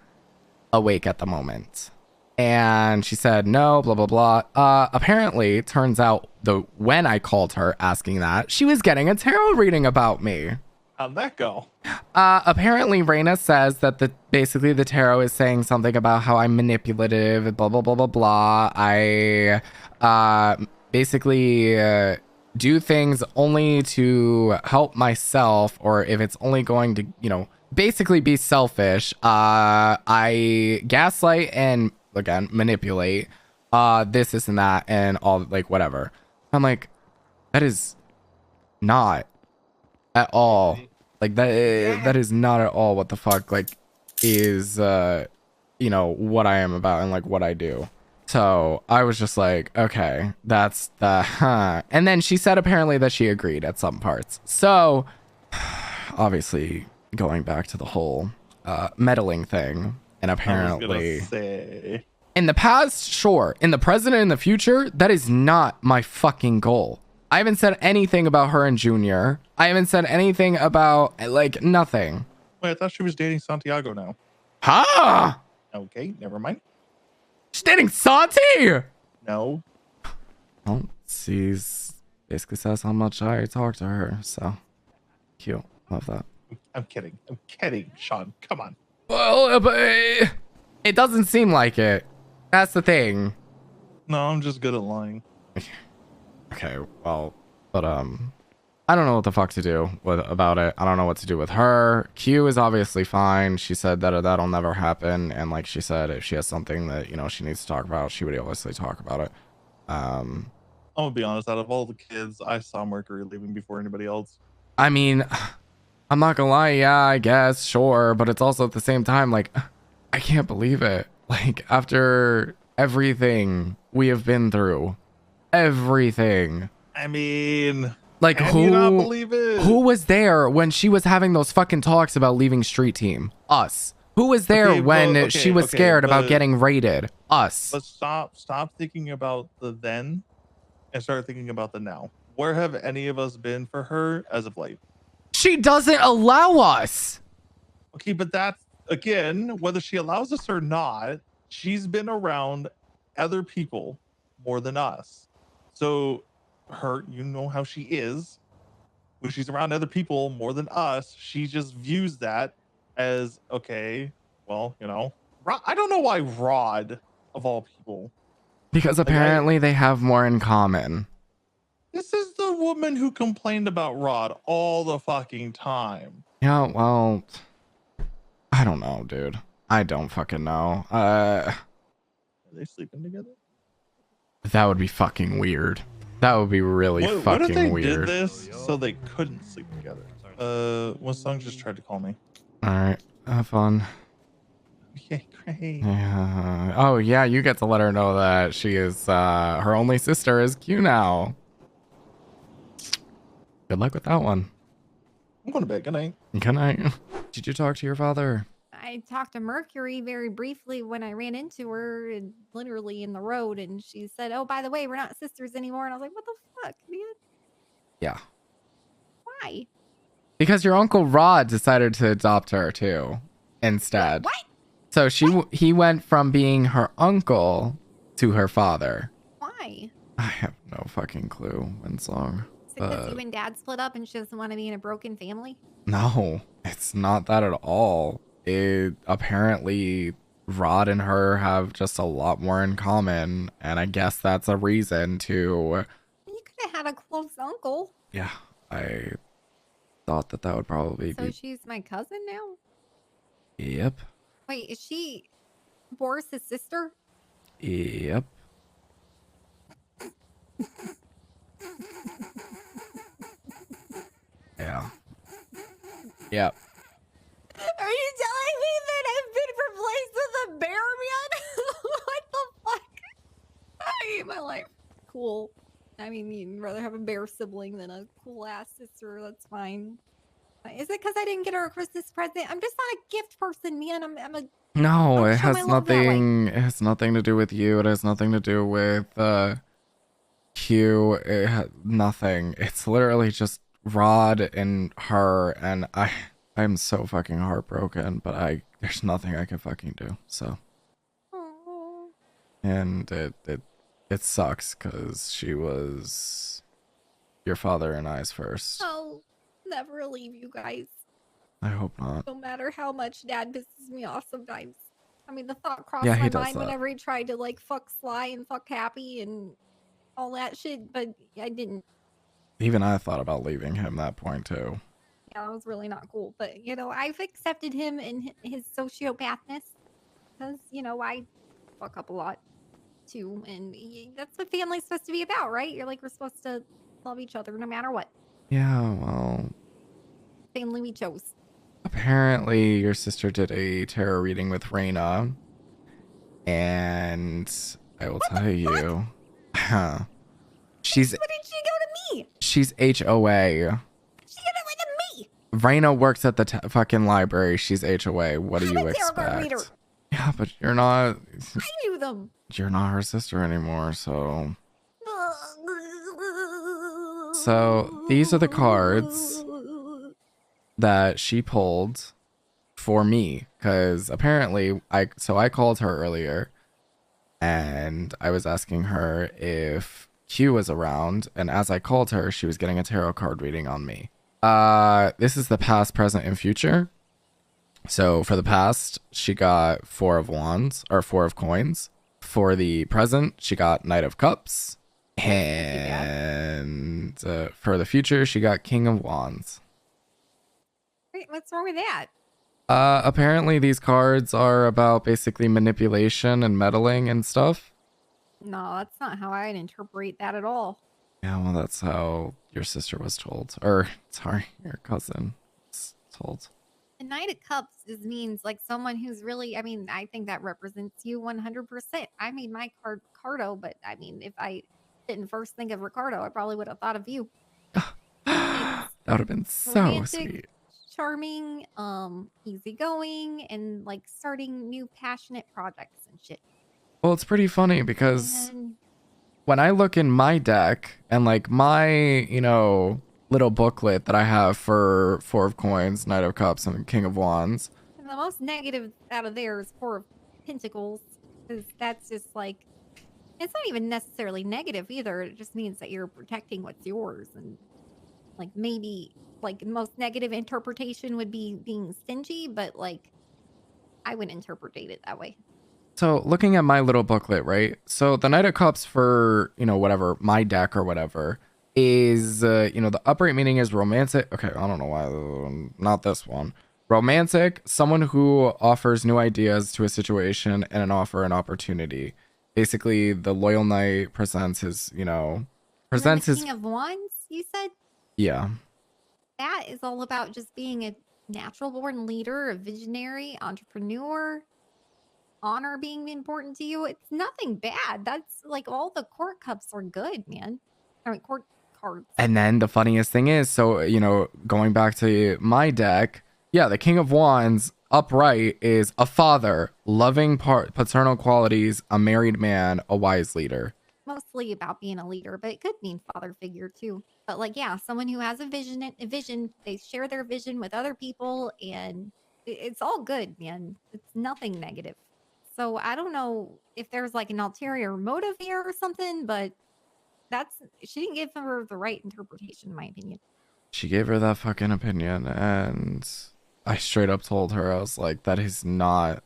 awake at the moment? And she said, no, blah, blah, blah. Apparently, it turns out when I called her asking that, she was getting a tarot reading about me. How'd that go? Apparently Reina says that basically the tarot is saying something about how I'm manipulative, blah, blah, blah, blah, blah. I basically do things only to help myself, or if it's only going to, you know, basically be selfish. I gaslight and, again, manipulate this and that and all, like, whatever. I'm like, that is not at all like that is not at all what the fuck like is you know what I am about and like what I do. So I was just like, okay, that's the and then she said apparently that she agreed at some parts. So obviously going back to the whole meddling thing, and apparently in the past, sure, in the present and in the future, that is not my fucking goal. I haven't said anything about her and Junior. I haven't said anything about, like, nothing. Wait, I thought she was dating Santiago now. Huh? Okay, never mind. She's dating Santi? No. Well, she's basically says how much I talk to her, so cute. Love that. I'm kidding. I'm kidding, Sean. Come on. Well, but it doesn't seem like it. That's the thing. No, I'm just good at lying. Okay, well, but I don't know what the fuck to do about it. I don't know what to do with her. Q is obviously fine. She said that that'll never happen, and like she said, if she has something that she needs to talk about, she would obviously talk about it. I'm gonna be honest. Out of all the kids, I saw Mercury leaving before anybody else. I mean, I'm not gonna lie. Yeah, I guess, sure, but it's also at the same time like I can't believe it. Like after everything we have been through, everything. I mean, like can you not believe it? who was there when she was having those fucking talks about leaving street team? Us. Who was there Okay, when well, she was scared about but- getting raided? Us. But stop thinking about the then, and start thinking about the now. Where have any of us been for her as of late? She doesn't allow us. Okay, but that's again, whether she allows us or not, she's been around other people more than us. So you know how she is. When she's around other people more than us, she just views that as okay, well, I don't know why Rod of all people. Because apparently they have more in common. This is the woman who complained about Rod all the fucking time. Yeah, well, I don't know, dude. I don't fucking know. Are they sleeping together? That would be fucking weird. That would be really What fucking if they weird. did this so they couldn't sleep together? Windsong just tried to call me. All right, have fun. Okay, great. Yeah. Oh yeah, you get to let her know that she is her only sister is Q now. Good luck with that one. I'm going to bed. Good night. Good night. Did you talk to your father? I talked to Mercury very briefly when I ran into her, literally in the road, and she said, "Oh, by the way, we're not sisters anymore." And I was like, "What the fuck, man? Yeah. Why?" Because your Uncle Rod decided to adopt her too, instead. What? So he went from being her uncle to her father. Why? I have no fucking clue, Windsong. Is it because you and Dad split up and she doesn't want to be in a broken family? No, it's not that at all. It apparently Rod and her have just a lot more in common, and I guess that's a reason to. You could have had a close uncle. Yeah, I thought that would probably So be. she's my cousin now? Yep. Wait, is she Boris's sister? Yep. Yeah. Yep. Are you telling me that I've been replaced with a bear man? What the fuck? I hate my life. Cool. I mean, you'd rather have a bear sibling than a cool ass sister. That's fine. Is it because I didn't get her a Christmas present? I'm just not a gift person, man. I'm a. No, it show has my love that way. nothing. It has nothing to do with you. It has nothing to do with Q. Nothing. It's literally just Rod and her, and I'm so fucking heartbroken. But there's nothing I can fucking do. So. Aww. And it sucks because she was your father and I's first. I'll never leave you guys. I hope not. No matter how much Dad pisses me off sometimes. I mean, the thought crossed Yeah, he my does mind that. whenever he tried to like fuck Sly and fuck Happy and all that shit, but I didn't. Even I thought about leaving him that point too. Yeah, that was really not cool. But I've accepted him in his sociopathness because I fuck up a lot too, and that's what family's supposed to be about, right? You're like, we're supposed to love each other no matter what. Yeah, well, Family we chose. apparently your sister did a tarot reading with Reina, and I will tell you, she's What did she go to me? she's HOA. She got it with me. Reina works at the fucking library. She's HOA. What do I'm you a tarot card expect? reader. Yeah, but you're not. I knew them. You're not her sister anymore, so. So these are the cards that she pulled for me, because apparently I called her earlier and I was asking her if Q was around, and as I called her, she was getting a tarot card reading on me. This is the past, present, and future. So for the past, she got 4 of wands, or 4 of coins, for the present, she got Knight of Cups. And for the future, she got King of Wands. Wait, what's wrong with that? Apparently these cards are about basically manipulation and meddling and stuff. No, that's not how I'd interpret that at all. Yeah, well, that's how your sister was told. Or, sorry, your cousin was told. The Knight of Cups means like someone who's really, I mean, I think that represents you 100%. I made my card Ricardo, but I mean, if I didn't first think of Ricardo, I probably would have thought of you. That would have been so Romantic, sweet. charming, easygoing, and like starting new passionate projects and shit. Well, it's pretty funny because And when I look in my deck and like my, you know, little booklet that I have for Four of Coins, Knight of Cups, and King of Wands. the most negative out of there is Four of Pentacles, because that's just like, it's not even necessarily negative either. It just means that you're protecting what's yours. And like maybe like the most negative interpretation would be being stingy, but like I wouldn't interpret it that way. So looking at my little booklet, right? So the Knight of Cups for, you know, whatever, my deck or whatever is, you know, the upright meaning is romantic. Okay, I don't know why, not this one. Romantic, someone who offers new ideas to a situation and an offer an opportunity. Basically, the loyal knight presents his, you know, presents his, King of Wands, you said? yeah. That is all about just being a natural born leader, a visionary, entrepreneur, honor being important to you. It's nothing bad. That's like all the court cups are good, man. I mean, court cards. And then the funniest thing is, so, you know, going back to my deck, yeah, the King of Wands upright is a father, loving paternal qualities, a married man, a wise leader. Mostly about being a leader, but it could mean father figure too. But like, yeah, someone who has a vision, they share their vision with other people, and it's all good, man. It's nothing negative. So I don't know if there's like an ulterior motive here or something, but she didn't give her the right interpretation, in my opinion. She gave her that fucking opinion, and I straight up told her, I was like, that is not,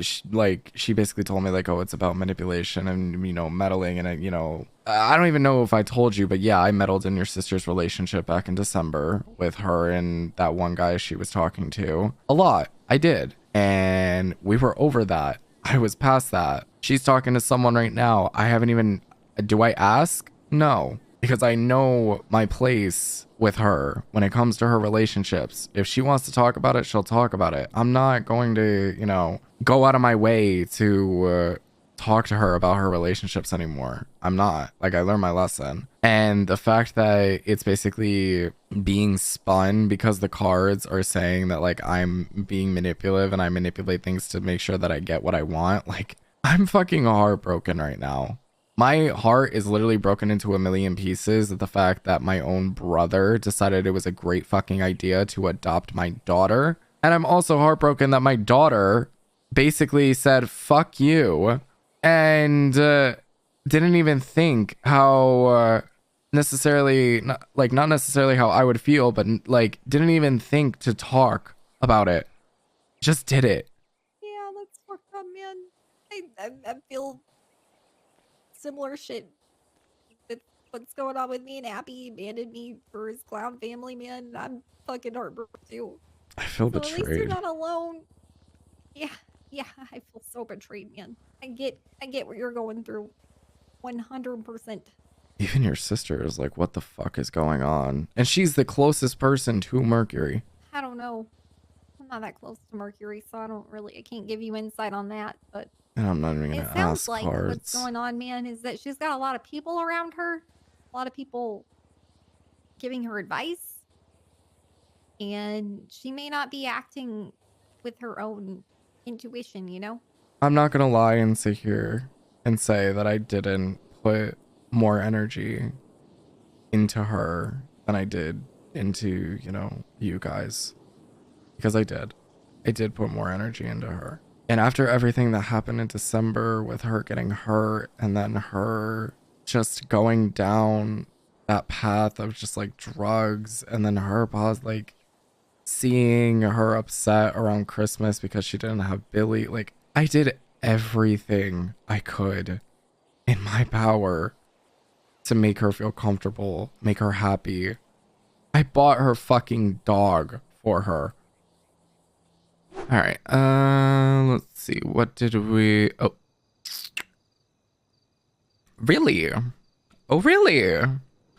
she basically told me like, oh, it's about manipulation and, you know, meddling, and, you know, I don't even know if I told you, but yeah, I meddled in your sister's relationship back in December with her and that one guy she was talking to. A lot. I did. And we were over that. I was past that. She's talking to someone right now. I haven't even, do I ask? No. Because I know my place with her when it comes to her relationships. If she wants to talk about it, she'll talk about it. I'm not going to, you know, go out of my way to talk to her about her relationships anymore. I'm not. Like, I learned my lesson. And the fact that it's basically being spun because the cards are saying that, like, I'm being manipulative and I manipulate things to make sure that I get what I want. Like, I'm fucking heartbroken right now. My heart is literally broken into a million pieces at the fact that my own brother decided it was a great fucking idea to adopt my daughter. And I'm also heartbroken that my daughter basically said, fuck you, and didn't even think how necessarily, not necessarily how I would feel, but like didn't even think to talk about it. Just did it. Yeah, that's fucked up, man. I feel similar shit. That's what's going on with me and Abby. He abandoned me for his clown family, man. I'm fucking heartbroken too. I feel So at least you're betrayed. not alone. Yeah, I feel so betrayed, man. I get what you're going through. 100%. Even your sister is like, what the fuck is going on? And she's the closest person to Mercury. I don't know. I'm not that close to Mercury, so I can't give you insight on that, but And I'm not even gonna it sounds ask like cards. what's going on, man, is that she's got a lot of people around her, a lot of people giving her advice, and she may not be acting with her own intuition, you know? I'm not gonna lie and sit here and say that I didn't put more energy into her than I did into, you know, you guys. Because I did. I did put more energy into her. And after everything that happened in December with her getting hurt and then her just going down that path of just like drugs, and then her like seeing her upset around Christmas because she didn't have Billy, like I did everything I could in my power to make her feel comfortable, make her happy. I bought her fucking dog for her. All right, let's see. What did we... Oh. Really? Oh, really?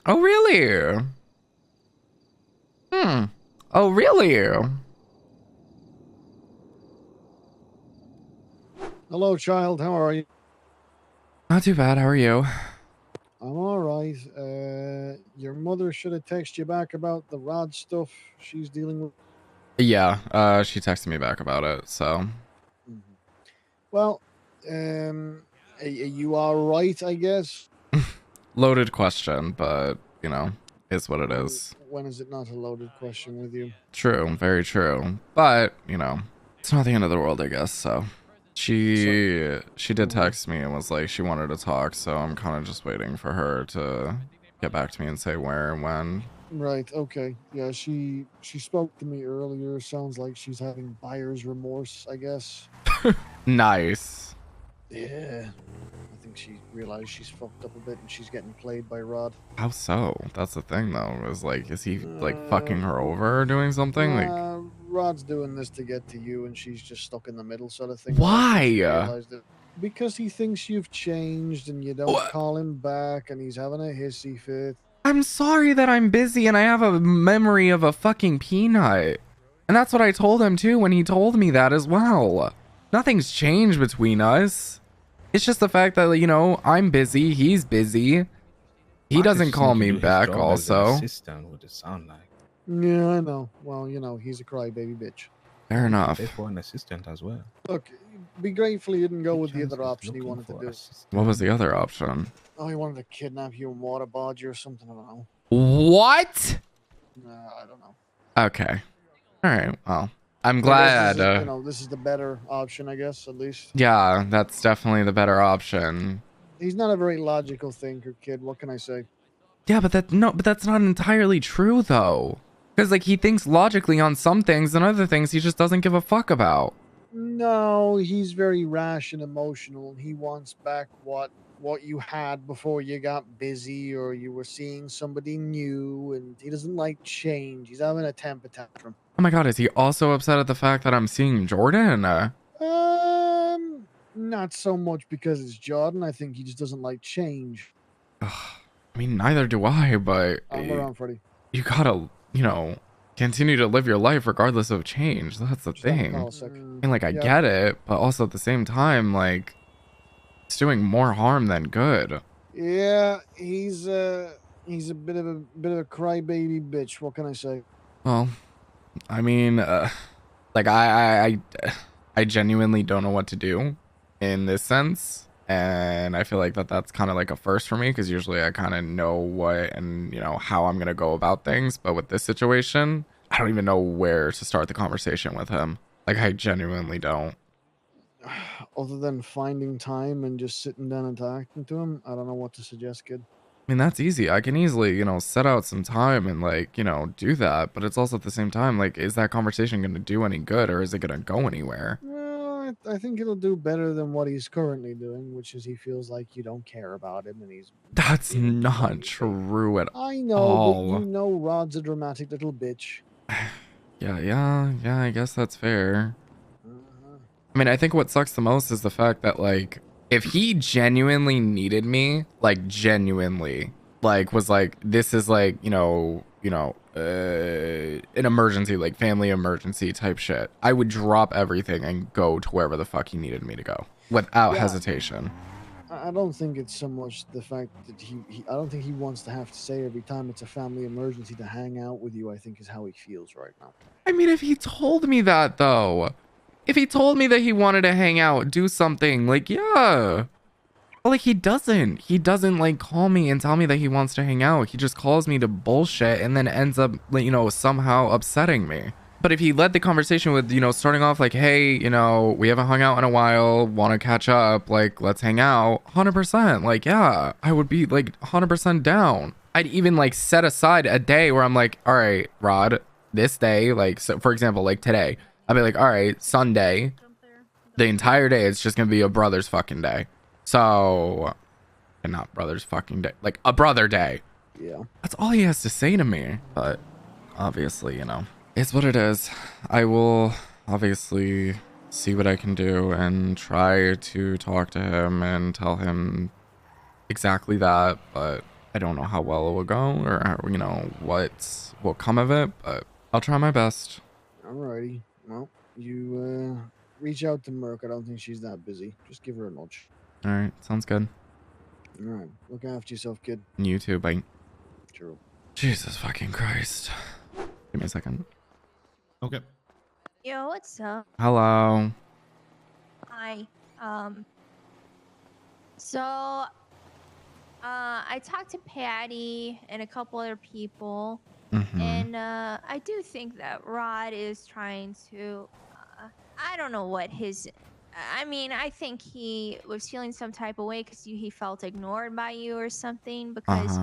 Oh, really? Oh, really? Hello, child. How are you? Not too bad. How are you? I'm all right. Your mother should have texted you back about the Rod stuff she's dealing with. Yeah, she texted me back about it, so... Well, are you all right, I guess? Loaded question, but, you know, is what it is. When is it not a loaded question with you? True, very true. But, you know, it's not the end of the world, I guess, so... She did text me and was like she wanted to talk, so I'm kind of just waiting for her to get back to me and say where and when. Right, okay. Yeah, she spoke to me earlier. Sounds like she's having buyer's remorse, I guess. Nice. Yeah. I think she realized she's fucked up a bit and she's getting played by Rod. How so? That's the thing, though. Is like, is he like fucking her over or doing something? Like, Rod's doing this to get to you, and she's just stuck in the middle, sort of thing. why? Because he thinks you've changed, and you don't call him back, and he's having a hissy fit. I'm sorry that I'm busy and I have a memory of a fucking peanut. And that's what I told him too when he told me that as well. Nothing's changed between us. It's just the fact that, you know, I'm busy, he's busy. He doesn't call me back also. Assistant, what it sound like. Yeah, I know. Well, you know, he's a crybaby bitch. Fair enough. They for an assistant as well. Look, be grateful he didn't go with the other option he wanted to do. What was the other option? Oh, he wanted to kidnap you and waterboard you or something. I don't know. What? I don't know. Okay. All right. Well, I'm I guess glad. This is, you know, this is the better option, I guess, at least. Yeah, that's definitely the better option. He's not a very logical thinker, kid. What can I say? Yeah, but that's not entirely true though. Because like he thinks logically on some things and other things he just doesn't give a fuck about. No, he's very rash and emotional, and he wants back what you had before you got busy or you were seeing somebody new, and he doesn't like change. He's having a temper tantrum. Oh my god, is he also upset at the fact that I'm seeing Jordan? Not so much because it's Jordan. I think he just doesn't like change. I mean, neither do I, but I'm around, Freddy. you gotta, you know, continue to live your life regardless of change. That's the thing. I mean, like, I get it, but also at the same time, like, it's doing more harm than good. Yeah, he's a bit of a crybaby bitch. What can I say? Well, I mean, like, I genuinely don't know what to do in this sense. And I feel like that's kind of like a first for me, because usually I kind of know what and, you know, how I'm going to go about things. But with this situation, I don't even know where to start the conversation with him. Like, I genuinely don't. Other than finding time and just sitting down and talking to him, I don't know what to suggest, kid. I mean, that's easy. I can easily, you know, set out some time and, like, you know, do that. But it's also at the same time, like, is that conversation going to do any good, or is it going to go anywhere? Well, I think it'll do better than what he's currently doing, which is he feels like you don't care about him, and he's... That's not true at I know, all. but you know Rod's a dramatic little bitch. Yeah, I guess that's fair. I mean, I think what sucks the most is the fact that, like, if he genuinely needed me, like, genuinely, like, was like, this is like, you know, an emergency, like family emergency type shit, I would drop everything and go to wherever the fuck he needed me to go without hesitation. I don't think it's so much the fact that I don't think he wants to have to say every time it's a family emergency to hang out with you, I think is how he feels right now. I mean, if he told me that, though, if he told me that he wanted to hang out, do something, like, yeah. But, like, he doesn't, like, call me and tell me that he wants to hang out. He just calls me to bullshit and then ends up, you know, somehow upsetting me. But if he led the conversation with, you know, starting off like, hey, you know, we haven't hung out in a while, want to catch up, like, let's hang out, 100%. Like, yeah, I would be, like, 100% down. I'd even, like, set aside a day where I'm like, all right, Rod, this day, like, so for example, like today, I'd be like, all right, Sunday, The entire day, it's just gonna be a brother's fucking day. So, and not brother's fucking day, like a brother day. Yeah. That's all he has to say to me. But obviously, it's what it is. I will obviously see what I can do and try to talk to him and tell him exactly that. But I don't know how well it will go or, what will come of it. But I'll try my best. Alrighty. Well, you reach out to Merc. I don't think she's that busy. Just give her a nudge. All right. Sounds good. All right. Look after yourself, kid. You too. Bye. True. Jesus fucking Christ. Give me a second. Okay. Yo, what's up? Hello. Hi. So, I talked to Paddy and a couple other people, and I do think that Rod is trying to. I don't know what his. I mean, I think he was feeling some type of way because he felt ignored by you or something. Because,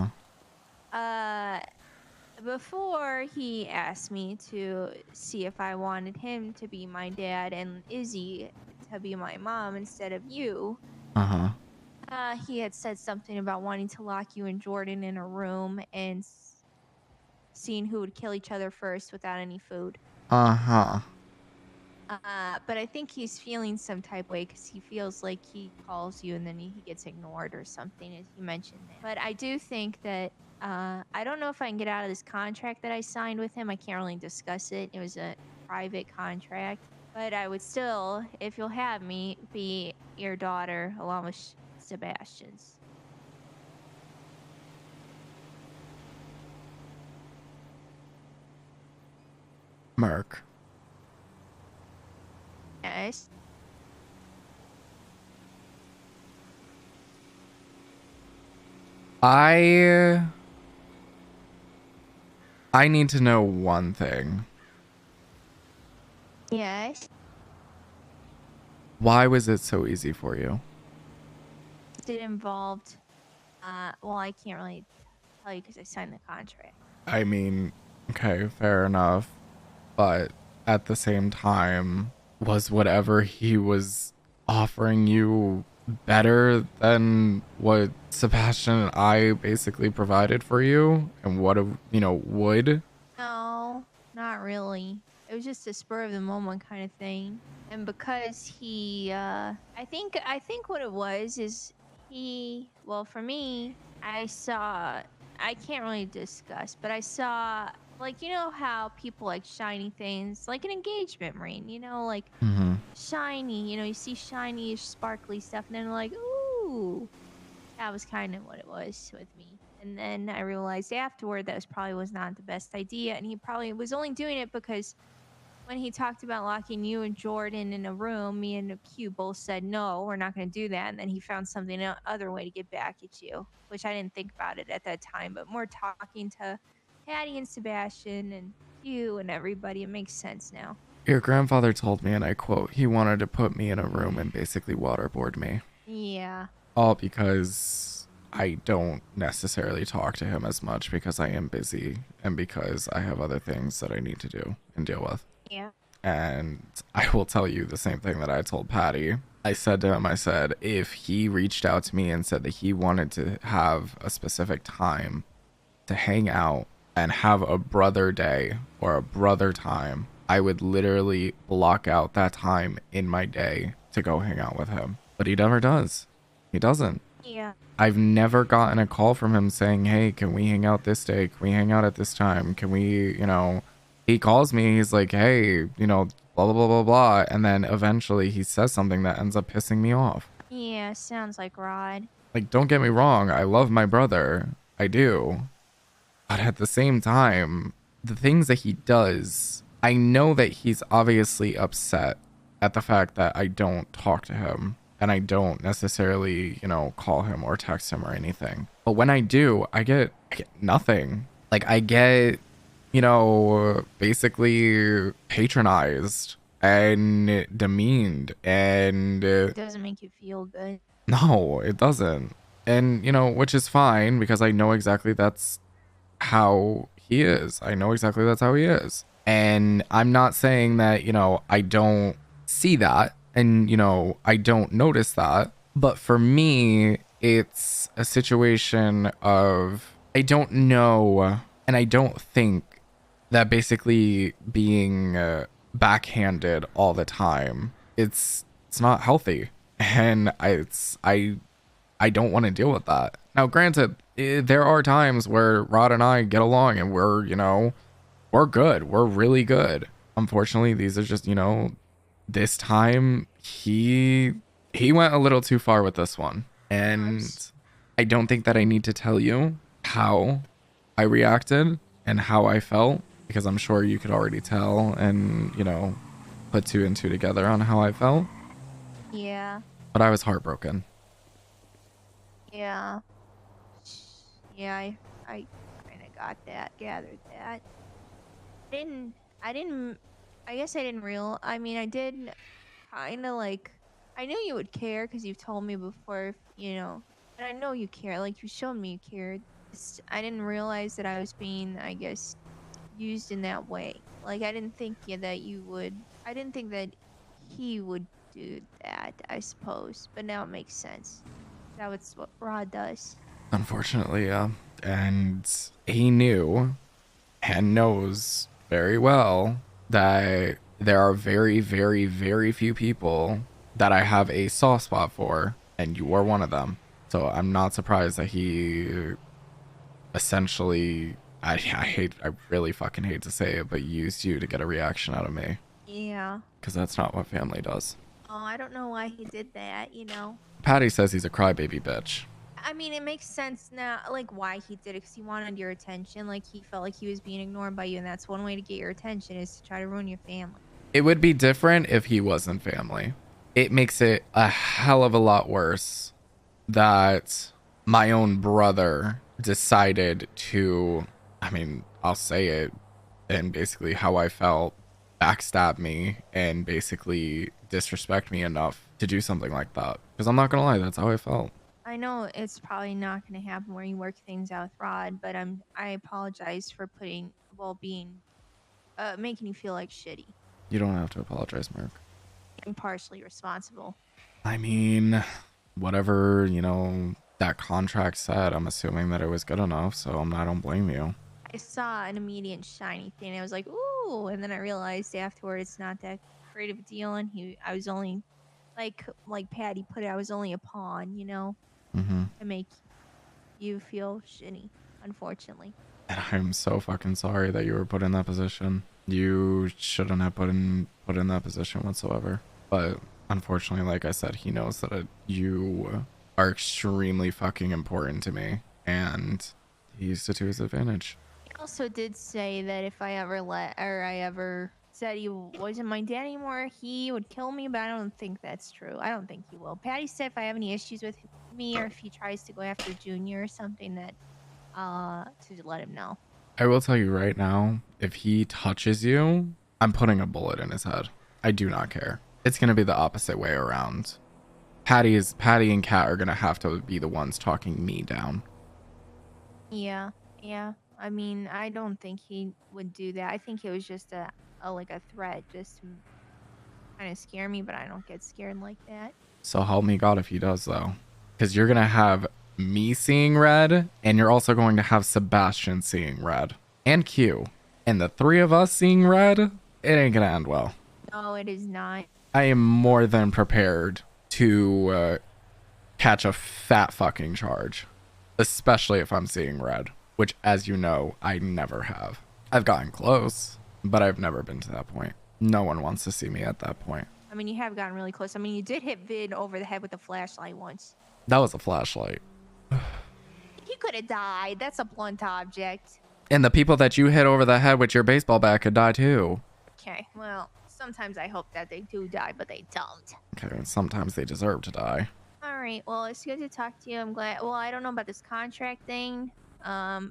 before he asked me to see if I wanted him to be my dad and Izzy to be my mom instead of you. He had said something about wanting to lock you and Jordan in a room and seeing who would kill each other first without any food. But I think he's feeling some type of way because he feels like he calls you and then he gets ignored or something, as you mentioned. But I do think that I don't know if I can get out of this contract that I signed with him. I can't really discuss it. It was a private contract. But I would still, if you'll have me, be your daughter along with Sebastian's. Merc. Yes. I need to know one thing. Yes. Why was it so easy for you? It involved, well, I can't really tell you because I signed the contract. I mean, okay, fair enough. But at the same time, was whatever he was offering you better than what Sebastian and I basically provided for you? And what, would? No, not really. It was just a spur of the moment kind of thing. And because he, I think what it was is well, for me, I can't really discuss, but I saw, like, how people like shiny things, like an engagement ring, like shiny, you see shiny, sparkly stuff, and then like, ooh, that was kind of what it was with me. And then I realized afterward that was not the best idea, and he probably was only doing it because when he talked about locking you and Jordan in a room, me and Q both said, no, we're not going to do that. And then he found something other way to get back at you, which I didn't think about it at that time. But more talking to Paddy and Sebastian and Q and everybody, it makes sense now. Your grandfather told me, and I quote, he wanted to put me in a room and basically waterboard me. Yeah. All because I don't necessarily talk to him as much because I am busy and because I have other things that I need to do and deal with. Yeah. And I will tell you the same thing that I told Paddy. I said to him, if he reached out to me and said that he wanted to have a specific time to hang out and have a brother day or a brother time, I would literally block out that time in my day to go hang out with him. But he never does. He doesn't. Yeah. I've never gotten a call from him saying, hey, can we hang out this day? Can we hang out at this time? Can we, he calls me, he's like, hey, blah, blah, blah, blah, blah. And then eventually he says something that ends up pissing me off. Yeah, sounds like Rod. Like, don't get me wrong. I love my brother. I do. But at the same time, the things that he does, I know that he's obviously upset at the fact that I don't talk to him. And I don't necessarily, call him or text him or anything. But when I do, I get nothing. Like, I get, basically patronized and demeaned. And It doesn't make you feel good. no, it doesn't. And, which is fine because I know exactly that's how he is. I know exactly that's how he is. And I'm not saying that, I don't see that. And, you know, I don't notice that. But for me, it's a situation of I don't know and I don't think that basically being backhanded all the time, it's not healthy. And I don't want to deal with that. Now, granted, there are times where Rod and I get along and we're, you know, we're good. We're really good. Unfortunately, these are just, you know, this time he went a little too far with this one. And I don't think that I need to tell you how I reacted and how I felt, because I'm sure you could already tell and, you know, put two and two together on how I felt. Yeah. But I was heartbroken. Yeah. Yeah, I kind of got that, gathered that. I guess I didn't I mean, I did kind of like, I knew you would care because you've told me before, you know, and I know you care, like you showed me you cared. I didn't realize that I was being, I guess, used in that way. Like, I didn't think I didn't think that he would do that, I suppose. But now it makes sense. That's what Rod does. Unfortunately, yeah. And he knew and knows very well that there are very, very, very few people that I have a soft spot for, and you are one of them. So I'm not surprised that he essentially, I really fucking hate to say it, but used you to get a reaction out of me. Yeah. Because that's not what family does. Oh, I don't know why he did that, you know. Paddy says he's a crybaby bitch. I mean, it makes sense now, like, why he did it, because he wanted your attention. Like, he felt like he was being ignored by you, and that's one way to get your attention, is to try to ruin your family. It would be different if he wasn't family. It makes it a hell of a lot worse that my own brother decided to, I mean, I'll say it, and basically how I felt, backstab me and basically disrespect me enough to do something like that. Because I'm not gonna lie, that's how I felt. I know it's probably not going to happen where you work things out with Rod, but I apologize for making you feel like shitty. You don't have to apologize, Mark. I'm partially responsible. I mean, whatever, you know, that contract said, I'm assuming that it was good enough, so I don't blame you. I saw an immediate shiny thing. I was like, ooh, and then I realized afterward it's not that great of a deal, and I was only, like Paddy put it, I was only a pawn, you know, to make you feel shitty, unfortunately. And I'm so fucking sorry that you were put in that position. You shouldn't have put in that position whatsoever. But unfortunately, like I said, he knows that you are extremely fucking important to me, and he used it to his advantage. He also did say that if I ever said he wasn't my dad anymore, he would kill me, but I don't think that's true. I don't think he will. Paddy said if I have any issues with me or if he tries to go after Junior or something, that to let him know. I will tell you right now, if he touches you, I'm putting a bullet in his head. I do not care. It's going to be the opposite way around. Paddy and Kat are going to have to be the ones talking me down. Yeah. I mean, I don't think he would do that. I think it was just a threat just to kind of scare me, but I don't get scared like that. So help me God if he does, though. Because you're going to have me seeing red, and you're also going to have Sebastian seeing red. And Q. And the three of us seeing red, it ain't going to end well. No, it is not. I am more than prepared to catch a fat fucking charge. Especially if I'm seeing red. Which, as you know, I never have. I've gotten close, but I've never been to that point. No one wants to see me at that point. I mean, you have gotten really close. I mean, you did hit Vid over the head with a flashlight once. That was a flashlight. He could have died. That's a blunt object. And the people that you hit over the head with your baseball bat could die too. Okay, well, sometimes I hope that they do die, but they don't. Okay, and sometimes they deserve to die. All right, well, it's good to talk to you. I'm glad. Well, I don't know about this contract thing. I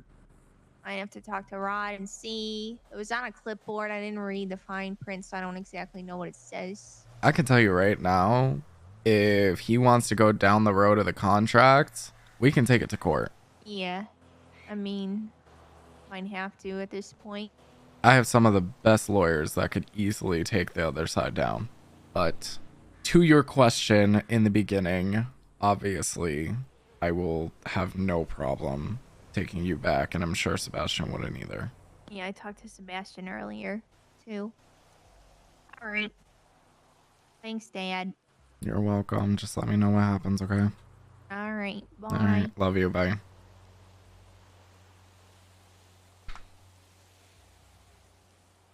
have to talk to Rod and see. It was on a clipboard. I didn't read the fine print, so I don't exactly know what it says. I can tell you right now, if he wants to go down the road of the contract, we can take it to court. Yeah, I mean, might have to at this point. I have some of the best lawyers that could easily take the other side down. But to your question in the beginning, obviously, I will have no problem taking you back, and I'm sure Sebastian wouldn't either. Yeah, I talked to Sebastian earlier, too. Alright. Thanks, Dad. You're welcome. Just let me know what happens, okay? Alright, bye. All right. Love you. Bye.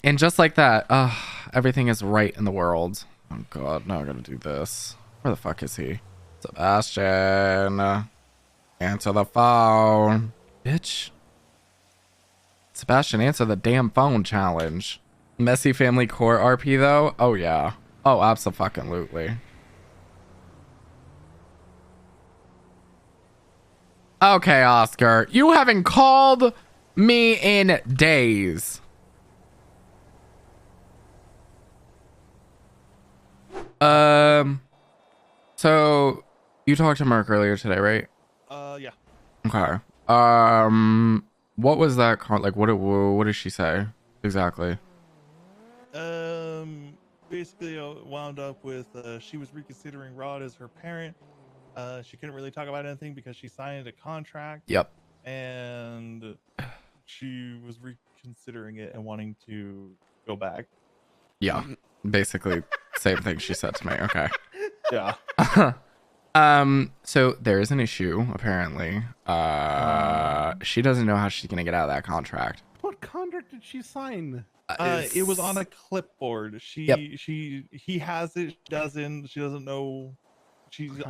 And just like that, everything is right in the world. Oh god, now I gotta do this. Where the fuck is he? Sebastian. Answer the phone. Bitch. Sebastian, answer the damn phone challenge. Messy Family Core RP though? Oh yeah. Oh, abso-fucking-lutely. Okay, Oscar. You haven't called me in days. So you talked to Mark earlier today, right? Yeah. Okay. What was that like? What did she say exactly? Basically, I wound up with she was reconsidering Rod as her parent. She couldn't really talk about anything because she signed a contract. Yep. And she was reconsidering it and wanting to go back. Yeah. Basically, same thing she said to me. Okay. Yeah. So there is an issue apparently. She doesn't know how she's gonna get out of that contract. What contract did she sign? It was on a clipboard. He has it. She doesn't know.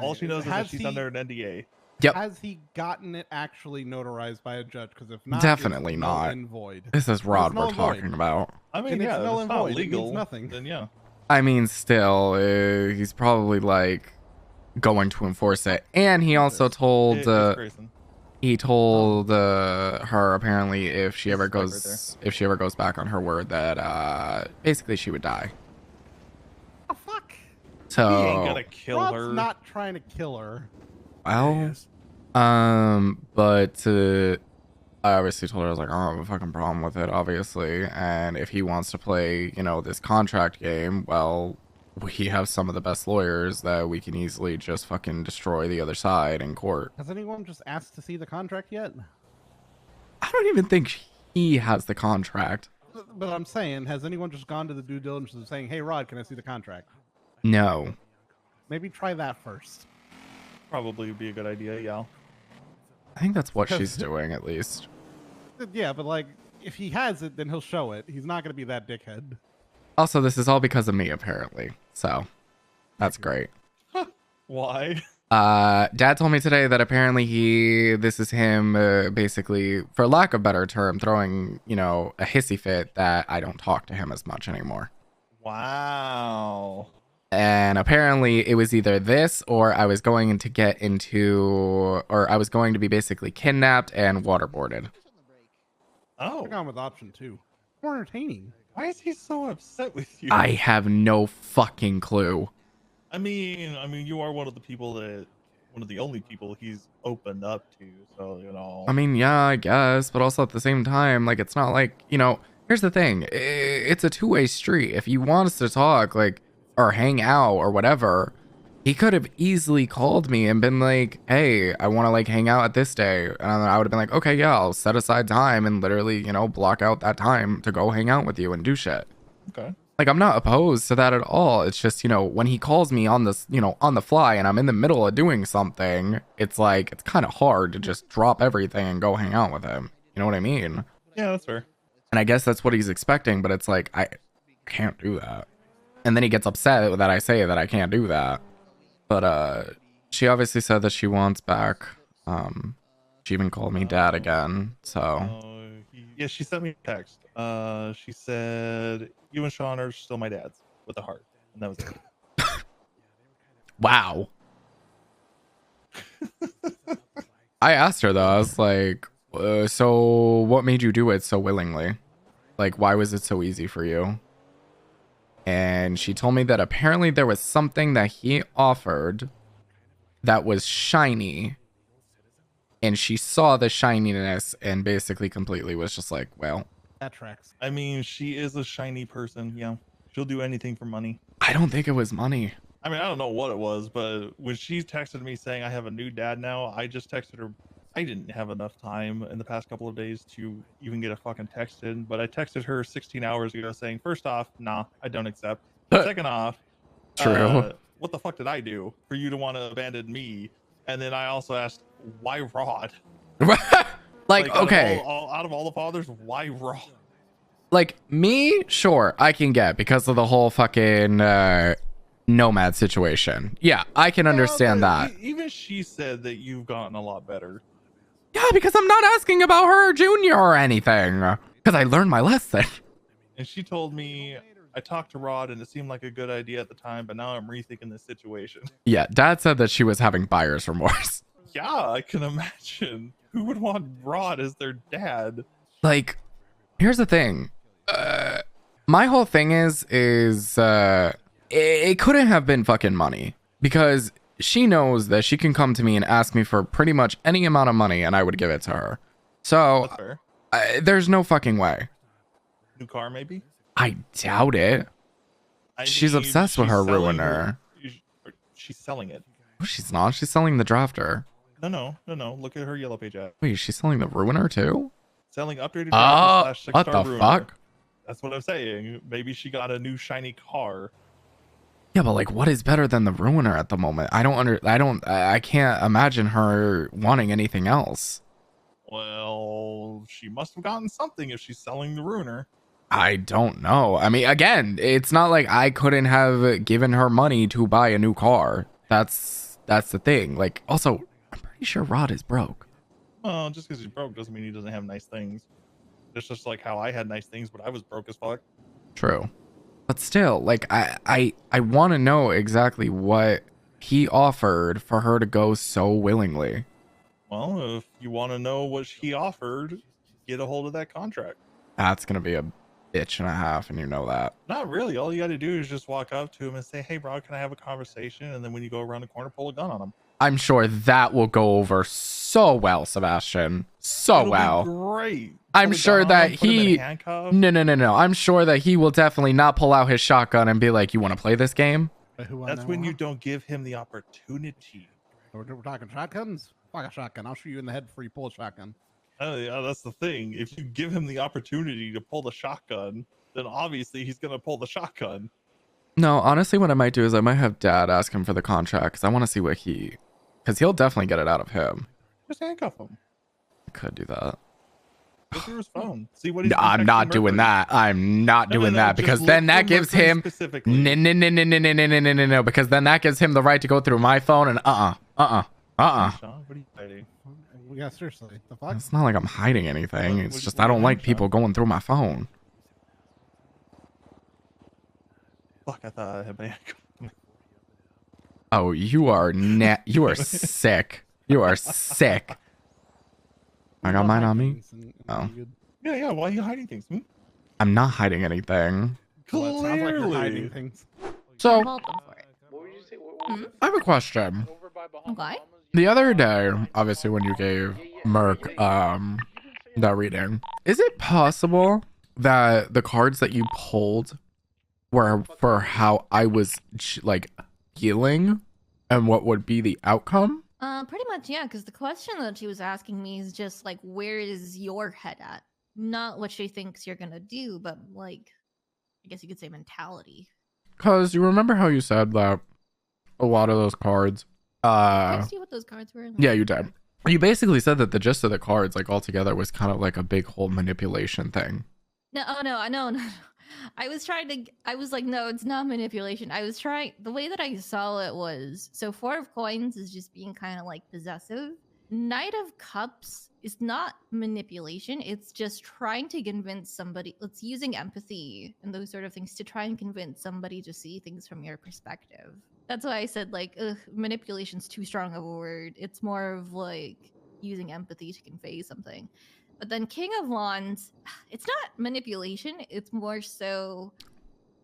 All she knows is that she's under an NDA. Yep. Has he gotten it actually notarized by a judge? Because if not, Definitely it's null not. and void. This is Rod It's null we're and void. talking about. I mean, And yeah, it's null it's and not void. It legal. means nothing. Then yeah. I mean, still, he's probably like going to enforce it, and he also told he told her apparently if she ever goes back on her word that basically she would die. Oh, fuck. So He ain't gonna kill Rod's her. not trying to kill her. well, but I obviously told her I was like, I don't have a fucking problem with it, obviously, and if he wants to play, you know, this contract game, well, we have some of the best lawyers that we can easily just fucking destroy the other side in court. Has anyone just asked to see the contract yet? I don't even think he has the contract. But I'm saying, has anyone just gone to the due diligence of saying, hey, Rod, can I see the contract? No. Maybe try that first. Probably would be a good idea. Yeah. I think that's what she's doing, at least. Yeah, but like, if he has it, then he'll show it. He's not going to be that dickhead. Also, this is all because of me, apparently. So, that's great. Why? Dad told me today that apparently this is him basically, for lack of a better term, throwing, you know, a hissy fit that I don't talk to him as much anymore. Wow. And apparently it was either this or I was going to get into, or I was going to be basically kidnapped and waterboarded. Oh. I've gone with option 2. More entertaining. Why is he so upset with you? I have no fucking clue. I mean, you are one of the only people he's opened up to, so, you know. I mean, yeah, I guess, but also at the same time, like, it's not like, you know, here's the thing. It's a two-way street. If he wants to talk, like, or hang out or whatever, he could have easily called me and been like, hey, I want to, like, hang out at this day. And I would have been like, okay, yeah, I'll set aside time and literally, you know, block out that time to go hang out with you and do shit. Okay. Like, I'm not opposed to that at all. It's just, you know, when he calls me on this, you know, on the fly and I'm in the middle of doing something, it's like, it's kind of hard to just drop everything and go hang out with him. You know what I mean? Yeah, that's fair. And I guess that's what he's expecting, but it's like, I can't do that. And then he gets upset that I say that I can't do that. But she obviously said that she wants back. She even called me dad again. So Yeah, she sent me a text. She said, you and Sean are still my dads, with a heart. And that was it. wow. I asked her though, I was like, so what made you do it so willingly? Like, why was it so easy for you? And she told me that apparently there was something that he offered that was shiny. And she saw the shininess and basically completely was just like, well. That tracks. I mean, she is a shiny person. Yeah. She'll do anything for money. I don't think it was money. I mean, I don't know what it was, but when she texted me saying I have a new dad now, I just texted her. I didn't have enough time in the past couple of days to even get a fucking text in, but I texted her 16 hours ago saying, first off, nah, I don't accept. Second off, True. what the fuck did I do for you to want to abandon me? And then I also asked, why Rod? Like, okay. Out of all the fathers, why Rod? Like, me, sure, I can get because of the whole fucking nomad situation. Yeah, I can understand that. Even she said that you've gotten a lot better. Yeah, because I'm not asking about her junior or anything. Because I learned my lesson. And she told me, I talked to Rod and it seemed like a good idea at the time, but now I'm rethinking this situation. Yeah, Dad said that she was having buyer's remorse. Yeah, I can imagine. Who would want Rod as their dad? Like, here's the thing. My whole thing is it couldn't have been fucking money, because she knows that she can come to me and ask me for pretty much any amount of money and I would give it to her. So there's no fucking way. New car, maybe? I doubt it. She's obsessed with her ruiner. She's selling it. Oh, she's not. She's selling the drafter. No. Look at her yellow page app. Wait, she's selling the ruiner too? Selling upgraded Oh, drafter / what the 6-star ruiner. fuck? That's what I'm saying. Maybe she got a new shiny car. Yeah, but like, what is better than the ruiner at the moment? I can't imagine her wanting anything else. Well, she must have gotten something if she's selling the ruiner. I don't know. I mean, again, it's not like I couldn't have given her money to buy a new car. That's the thing. Like, also, I'm pretty sure Rod is broke. Well, just because he's broke doesn't mean he doesn't have nice things. It's just like how I had nice things, but I was broke as fuck. True. But still, like, I want to know exactly what he offered for her to go so willingly. Well, if you want to know what he offered, get a hold of that contract. That's going to be a bitch and a half, and you know that. Not really. All you got to do is just walk up to him and say, hey, bro, can I have a conversation? And then when you go around the corner, pull a gun on him. I'm sure that will go over so well, Sebastian. So It'll well. be great. I'm Pull a sure gun on that him, put him in he... handcuffs. No. I'm sure that he will definitely not pull out his shotgun and be like, you want to play this game? That's when you don't give him the opportunity. We're talking shotguns? Fuck a shotgun. I'll shoot you in the head before you pull a shotgun. Oh, yeah, that's the thing. If you give him the opportunity to pull the shotgun, then obviously he's going to pull the shotgun. No, honestly, what I might do is I might have Dad ask him for the contract, because I want to see what he... Because he'll definitely get it out of him. Just handcuff him. I could do that. Go through his phone. See what he's No, I'm not doing that. I'm not doing that, because then that gives him... No, because then that gives him the right to go through my phone and Sean, what are you hiding? Yeah, seriously. The fuck? It's not like I'm hiding anything. It's just I don't like people going through my phone. Fuck, I thought I had my handcuff. Oh, you are you are sick. You are sick. I got mine on me. Oh, Yeah, why are you hiding things? I'm not hiding anything. Well, it sounds like you're hiding things. So, Welcome for it. I have a question. Okay. The other day, obviously, when you gave Merc that reading, is it possible that the cards that you pulled were for how I was like healing and what would be the outcome? Pretty much, yeah, because the question that she was asking me is just like, where is your head at? Not what she thinks you're gonna do, but like, I guess you could say mentality. Because you remember how you said that a lot of those cards Did I ask you what those cards were? yeah, you did. You basically said that the gist of the cards, like altogether, was kind of like a big whole manipulation thing. No, no. I was like, no, it's not manipulation. The way that I saw it was, so 4 of coins is just being kind of like possessive. Knight of Cups is not manipulation. It's just trying to convince somebody. It's using empathy and those sort of things to try and convince somebody to see things from your perspective. That's why I said, like, manipulation's too strong of a word. It's more of like using empathy to convey something. But then King of Wands, it's not manipulation. It's more so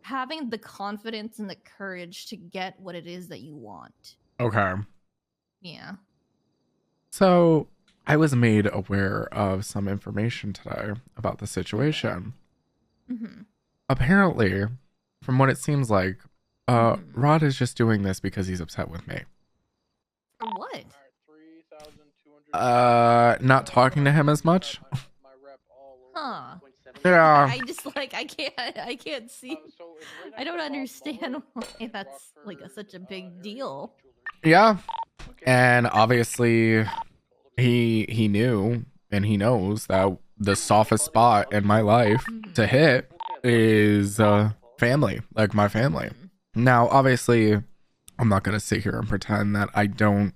having the confidence and the courage to get what it is that you want. Okay. Yeah. So I was made aware of some information today about the situation. Mm-hmm. Apparently, from what it seems like, Rod is just doing this because he's upset with me. For what? Not talking to him as much. Huh. Yeah. I just like I can't see. I don't understand why that's like such a big deal. Yeah. And obviously he knew and he knows that the softest spot in my life to hit is family, like my family. Now, obviously, I'm not going to sit here and pretend that I don't,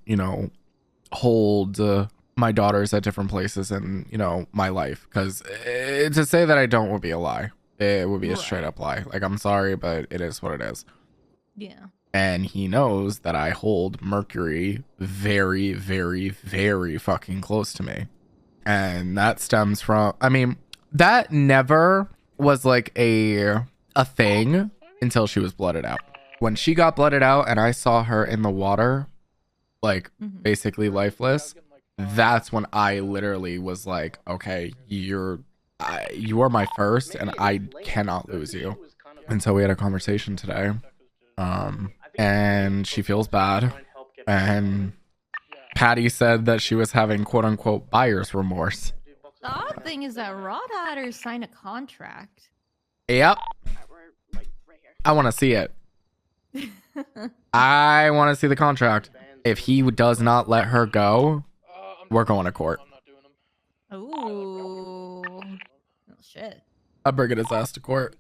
hold my daughters at different places in, my life. Because to say that I don't would be a lie. It would be a straight up lie. Like, I'm sorry, but it is what it is. Yeah. And he knows that I hold Mercury very, very, very fucking close to me. And that stems from, I mean, that never was like a thing until she was blooded out. When she got blooded out and I saw her in the water, like basically lifeless, that's when I literally was like, okay, you are my first and I cannot lose you. And so we had a conversation today. And she feels bad. And Paddy said that she was having quote unquote buyer's remorse. The odd thing is that Rod had her sign a contract. Yep. I want to see it. I want to see the contract. If he does not let her go, we're going to court. Ooh. Oh, shit. I'm bringing his ass to court.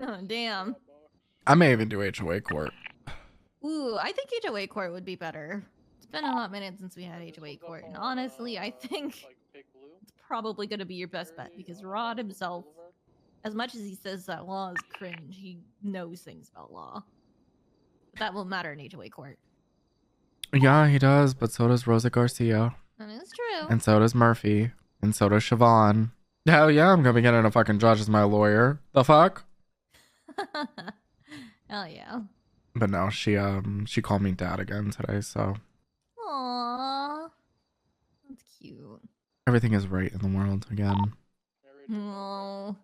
Oh, damn. I may even do HOA court. Ooh, I think HOA court would be better. It's been a hot minute since we had HOA court, and honestly, I think it's probably going to be your best bet because Rod himself, as much as he says that law is cringe, he knows things about law. But that won't matter in HOA court. Yeah, he does, but so does Rosa Garcia. That is true. And so does Murphy. And so does Siobhan. Hell yeah, I'm gonna be getting a fucking judge as my lawyer. The fuck? Hell yeah. But no, she called me dad again today, so Aww. That's cute. everything is right in the world again. Oh.